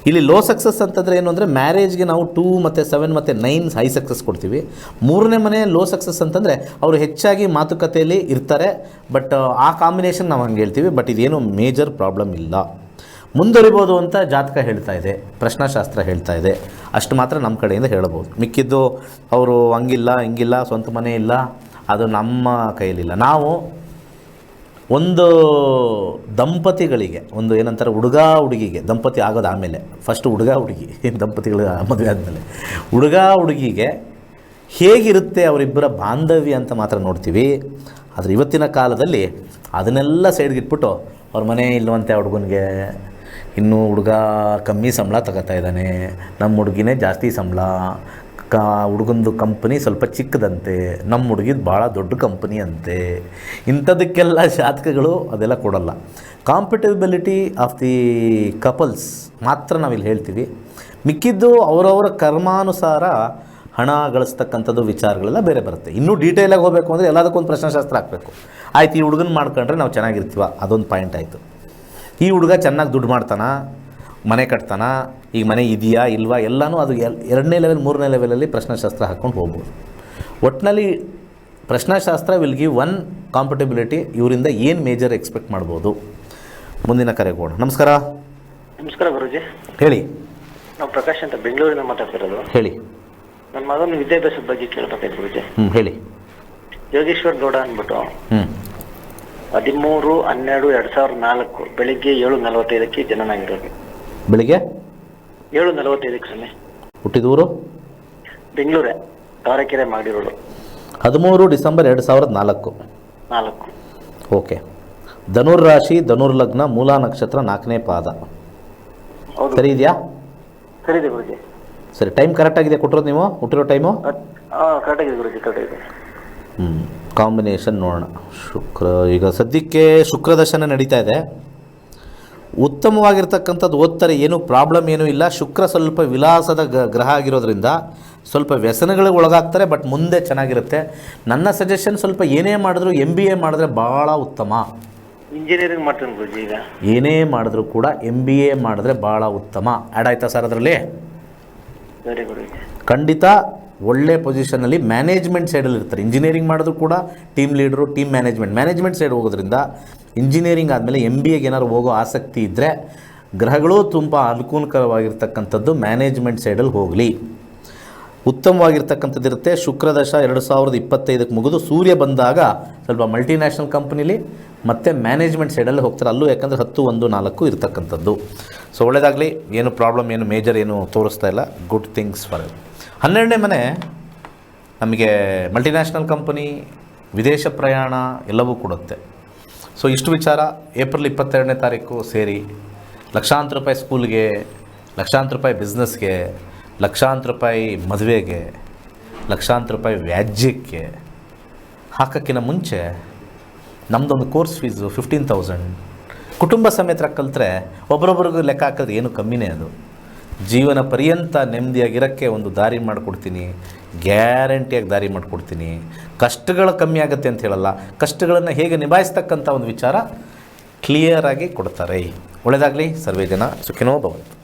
ಇಲ್ಲಿ ಲೋ ಸಕ್ಸಸ್ ಅಂತಂದರೆ ಏನು ಅಂದರೆ ಮ್ಯಾರೇಜ್ಗೆ ನಾವು 2 ಮತ್ತು 7 ಮತ್ತು 9 ಹೈ ಸಕ್ಸಸ್ ಕೊಡ್ತೀವಿ. 3ನೇ ಮನೆ ಲೋ ಸಕ್ಸಸ್ ಅಂತಂದರೆ ಅವರು ಹೆಚ್ಚಾಗಿ ಮಾತುಕತೆಯಲ್ಲಿ ಇರ್ತಾರೆ, ಬಟ್ ಆ ಕಾಂಬಿನೇಷನ್ ನಾವು ಹಂಗೆ ಹೇಳ್ತೀವಿ. ಬಟ್ ಇದೇನು ಮೇಜರ್ ಪ್ರಾಬ್ಲಮ್ ಇಲ್ಲ, ಮುಂದುವರಿಬೋದು ಅಂತ ಜಾತಕ ಹೇಳ್ತಾ ಇದೆ, ಪ್ರಶ್ನಾಶಾಸ್ತ್ರ ಹೇಳ್ತಾ ಇದೆ. ಅಷ್ಟು ಮಾತ್ರ ನಮ್ಮ ಕಡೆಯಿಂದ ಹೇಳ್ಬೋದು. ಮಿಕ್ಕಿದ್ದು ಅವರು ಹಂಗಿಲ್ಲ ಹಿಂಗಿಲ್ಲ, ಸ್ವಂತ ಮನೆ ಇಲ್ಲ, ಅದು ನಮ್ಮ ಕೈಯಲ್ಲಿಲ್ಲ. ನಾವು ಒಂದು ದಂಪತಿಗಳಿಗೆ ಒಂದು ಏನಂತಾರೆ, ಹುಡುಗ ಹುಡುಗಿಗೆ, ದಂಪತಿ ಆಗೋದು ಆಮೇಲೆ, ಫಸ್ಟ್ ಹುಡುಗ ಹುಡುಗಿ ದಂಪತಿಗಳು ಮದುವೆ ಆದಮೇಲೆ ಹುಡುಗ ಹುಡುಗಿಗೆ ಹೇಗಿರುತ್ತೆ ಅವರಿಬ್ಬರ ಬಾಂಧವ್ಯ ಅಂತ ಮಾತ್ರ ನೋಡ್ತೀವಿ. ಆದರೆ ಇವತ್ತಿನ ಕಾಲದಲ್ಲಿ ಅದನ್ನೆಲ್ಲ ಸೈಡ್ಗಿಟ್ಬಿಟ್ಟು ಅವ್ರ ಮನೆ ಇಲ್ಲವಂತೆ ಹುಡುಗನಿಗೆ, ಇನ್ನೂ ಹುಡುಗ ಕಮ್ಮಿ ಸಂಬಳ ತಗೋತಾ ಇದ್ದಾನೆ, ನಮ್ಮ ಹುಡುಗಿನೇ ಜಾಸ್ತಿ ಸಂಬಳ, ಹುಡುಗಂದು ಕಂಪ್ನಿ ಸ್ವಲ್ಪ ಚಿಕ್ಕದಂತೆ, ನಮ್ಮ ಹುಡುಗಿದು ಭಾಳ ದೊಡ್ಡ ಕಂಪ್ನಿ ಅಂತೆ. ಇಂಥದಕ್ಕೆಲ್ಲ ಜಾತಕಗಳು ಅದೆಲ್ಲ ಕೊಡಲ್ಲ. ಕಾಂಪಿಟೇಬಿಲಿಟಿ ಆಫ್ ದಿ ಕಪಲ್ಸ್ ಮಾತ್ರ ನಾವಿಲ್ಲಿ ಹೇಳ್ತೀವಿ. ಮಿಕ್ಕಿದ್ದು ಅವರವರ ಕರ್ಮಾನುಸಾರ ಹಣ ಗಳಿಸ್ತಕ್ಕಂಥದ್ದು ವಿಚಾರಗಳೆಲ್ಲ ಬೇರೆ ಬರುತ್ತೆ. ಇನ್ನೂ ಡೀಟೇಲಾಗಿ ಹೋಗಬೇಕು ಅಂದರೆ ಎಲ್ಲದಕ್ಕೊಂದು ಪ್ರಶ್ನಾಶಾಸ್ತ್ರ ಹಾಕಬೇಕು. ಆಯ್ತು, ಈ ಹುಡುಗನ ಮಾಡ್ಕೊಂಡ್ರೆ ನಾವು ಚೆನ್ನಾಗಿರ್ತೀವ, ಅದೊಂದು ಪಾಯಿಂಟ್ ಆಯಿತು. ಈ ಹುಡುಗ ಚೆನ್ನಾಗಿ ದುಡ್ಡು ಮಾಡ್ತಾನ, ಮನೆ ಕಟ್ತಾನ, ಈಗ ಮನೆ ಇದೆಯಾ ಇಲ್ವಾ ಎಲ್ಲನೂ ಅದು 2ನೇ ಲೆವೆಲ್ 3ನೇ ಲೆವೆಲಲ್ಲಿ ಪ್ರಶ್ನಾಶಾಸ್ತ್ರ ಹಾಕ್ಕೊಂಡು ಹೋಗ್ಬೋದು. ಒಟ್ಟಿನಲ್ಲಿ ಪ್ರಶ್ನಾಶಾಸ್ತ್ರ ವಿಲ್ ಗಿವ್ 1 ಕಾಂಪಿಟಬಿಲಿಟಿ. ಇವರಿಂದ ಏನು ಮೇಜರ್ ಎಕ್ಸ್ಪೆಕ್ಟ್ ಮಾಡ್ಬೋದು. ಮುಂದಿನ ಕರೆಗೆ ಹೋಗೋಣ. ನಮಸ್ಕಾರ. ನಮಸ್ಕಾರ ಗುರುಜಿ. ಹೇಳಿ. ನಾವು ಪ್ರಕಾಶ್ ಅಂತ ಬೆಂಗಳೂರಿನ ಮಾತಾಡ್ತಿರೋದು. ಹೇಳಿ. ನನ್ನ ಮಗನ ವಿದ್ಯಾಭ್ಯಾಸದ ಬಗ್ಗೆ ಕೇಳಬೇಕಾಯ್ತು ಗುರುಜಿ. ಹೇಳಿ. ಯೋಗೇಶ್ವರ್ ಗೌಡ ಅಂದ್ಬಿಟ್ಟು 13/12/2004 ಬೆಳಿಗ್ಗೆ 7:45 ಜನನ ಆಗಿರೋದು. ಬೆಳಿಗ್ಗೆ 7:45 ಸಮಯ. ಹುಟ್ಟಿದೂರು ಬೆಂಗಳೂರೇ, ತಾವರೆಕೆರೆ ಮಾಡಿರೋದು. 13 ಡಿಸೆಂಬರ್ 2004. ಓಕೆ. ಧನುರ್ ರಾಶಿ, ಧನುರ್ ಲಗ್ನ, ಮೂಲ ನಕ್ಷತ್ರ, 4ನೇ ಪಾದ. ಹೌದು. ಸರಿ ಇದೆಯಾ? ಸರಿ ಇದೆ ಗುರುಜಿ. ಸರಿ, ಟೈಮ್ ಕರೆಕ್ಟಾಗಿದೆ ಕೊಟ್ಟಿರೋದು ನೀವು ಹುಟ್ಟಿರೋ ಟೈಮು? ಕರೆಕ್ಟಾಗಿದೆ ಗುರುಜಿ, ಕರೆಕ್ಟಾಗಿದೆ. ಕಾಂಬಿನೇಷನ್ ನೋಡೋಣ. ಶುಕ್ರ ಈಗ ಸದ್ಯಕ್ಕೆ ಶುಕ್ರದಶನ ನಡೀತಾ ಇದೆ. ಉತ್ತಮವಾಗಿರ್ತಕ್ಕಂಥದ್ದು ಓದ್ತಾರೆ, ಏನೂ ಪ್ರಾಬ್ಲಮ್ ಏನೂ ಇಲ್ಲ. ಶುಕ್ರ ಸ್ವಲ್ಪ ವಿಲಾಸದ ಗ್ರಹ ಆಗಿರೋದ್ರಿಂದ ಸ್ವಲ್ಪ ವ್ಯಸನಗಳಿಗೆ ಒಳಗಾಗ್ತಾರೆ, ಬಟ್ ಮುಂದೆ ಚೆನ್ನಾಗಿರುತ್ತೆ. ನನ್ನ ಸಜೆಷನ್ ಸ್ವಲ್ಪ ಏನೇ ಮಾಡಿದ್ರು MBA ಮಾಡಿದ್ರೆ ಭಾಳ ಉತ್ತಮ. ಇಂಜಿನಿಯರಿಂಗ್ ಮಾಡ್ತೀನಿ ಗುರುಜಿ. ಈಗ ಏನೇ ಮಾಡಿದ್ರು ಕೂಡ MBA ಮಾಡಿದ್ರೆ ಭಾಳ ಉತ್ತಮ. ಆ್ಯಡ್ ಆಯ್ತಾ ಸರ್ ಅದರಲ್ಲಿ? ಸರಿ ಗುರುಜಿ. ಖಂಡಿತ ಒಳ್ಳೆ ಪೊಸಿಷನಲ್ಲಿ ಮ್ಯಾನೇಜ್ಮೆಂಟ್ ಸೈಡಲ್ಲಿ ಇರ್ತಾರೆ. ಇಂಜಿನಿಯರಿಂಗ್ ಮಾಡಿದ್ರು ಕೂಡ team leader, team management side ಹೋಗೋದ್ರಿಂದ ಇಂಜಿನಿಯರಿಂಗ್ ಆದಮೇಲೆ MBAಗೆ ಏನಾದ್ರು ಹೋಗೋ ಆಸಕ್ತಿ ಇದ್ದರೆ ಗ್ರಹಗಳು ತುಂಬ ಅನುಕೂಲಕರವಾಗಿರ್ತಕ್ಕಂಥದ್ದು ಮ್ಯಾನೇಜ್ಮೆಂಟ್ ಸೈಡಲ್ಲಿ ಹೋಗಲಿ, ಉತ್ತಮವಾಗಿರ್ತಕ್ಕಂಥದ್ದು ಇರುತ್ತೆ. ಶುಕ್ರದಶ 2025 ಮುಗಿದು ಸೂರ್ಯ ಬಂದಾಗ ಸ್ವಲ್ಪ ಮಲ್ಟಿನ್ಯಾಷನಲ್ ಕಂಪ್ನಿಲಿ ಮತ್ತು ಮ್ಯಾನೇಜ್ಮೆಂಟ್ ಸೈಡಲ್ಲಿ ಹೋಗ್ತಾರೆ. ಅಲ್ಲೂ ಯಾಕಂದರೆ 10-1-4 ಇರ್ತಕ್ಕಂಥದ್ದು. ಸೊ ಒಳ್ಳೆಯದಾಗಲಿ, ಏನು ಪ್ರಾಬ್ಲಮ್ ಏನು ಮೇಜರ್ ಏನು ತೋರಿಸ್ತಾ ಇಲ್ಲ. ಗುಡ್ ಥಿಂಗ್ಸ್ ಫಾರ್ 12ನೇ ಮನೆ ನಮಗೆ ಮಲ್ಟಿನ್ಯಾಷನಲ್ ಕಂಪನಿ, ವಿದೇಶ ಪ್ರಯಾಣ ಎಲ್ಲವೂ ಕೊಡುತ್ತೆ. ಸೊ ಇಷ್ಟು ವಿಚಾರ ಏಪ್ರಿಲ್ 22ನೇ ತಾರೀಕು ಸೇರಿ ಲಕ್ಷಾಂತರ ರೂಪಾಯಿ ಸ್ಕೂಲ್ಗೆ, ಲಕ್ಷಾಂತರ ರೂಪಾಯಿ ಬಿಸ್ನೆಸ್ಗೆ, ಲಕ್ಷಾಂತರ ರೂಪಾಯಿ ಮದುವೆಗೆ, ಲಕ್ಷಾಂತರ ರೂಪಾಯಿ ವ್ಯಾಜ್ಯಕ್ಕೆ ಹಾಕೋಕ್ಕಿಂತ ಮುಂಚೆ ನಮ್ಮದೊಂದು ಕೋರ್ಸ್ ಫೀಸು 15,000 ಕುಟುಂಬ ಸಮೇತ ಕಲಿತ್ರೆ ಒಬ್ರೊಬ್ರಿಗೂ ಲೆಕ್ಕ ಹಾಕಿದ್ರೆ ಏನು ಕಮ್ಮಿನೇ. ಅದು ಜೀವನ ಪರ್ಯಂತ ನೆಮ್ಮದಿಯಾಗಿರೋಕ್ಕೆ ಒಂದು ದಾರಿ ಮಾಡಿಕೊಡ್ತೀನಿ, ಗ್ಯಾರಂಟಿಯಾಗಿ ದಾರಿ ಮಾಡಿಕೊಡ್ತೀನಿ. ಕಷ್ಟಗಳು ಕಮ್ಮಿ ಆಗುತ್ತೆ ಅಂತ ಹೇಳಲ್ಲ, ಕಷ್ಟಗಳನ್ನು ಹೇಗೆ ನಿಭಾಯಿಸ್ತಕ್ಕಂಥ ಒಂದು ವಿಚಾರ ಕ್ಲಿಯರಾಗಿ ಕೊಡ್ತಾರೆ. ಒಳ್ಳೆಯದಾಗಲಿ, ಸರ್ವೇ ಜನ ಸುಖಿನೋ ಭವಂತು.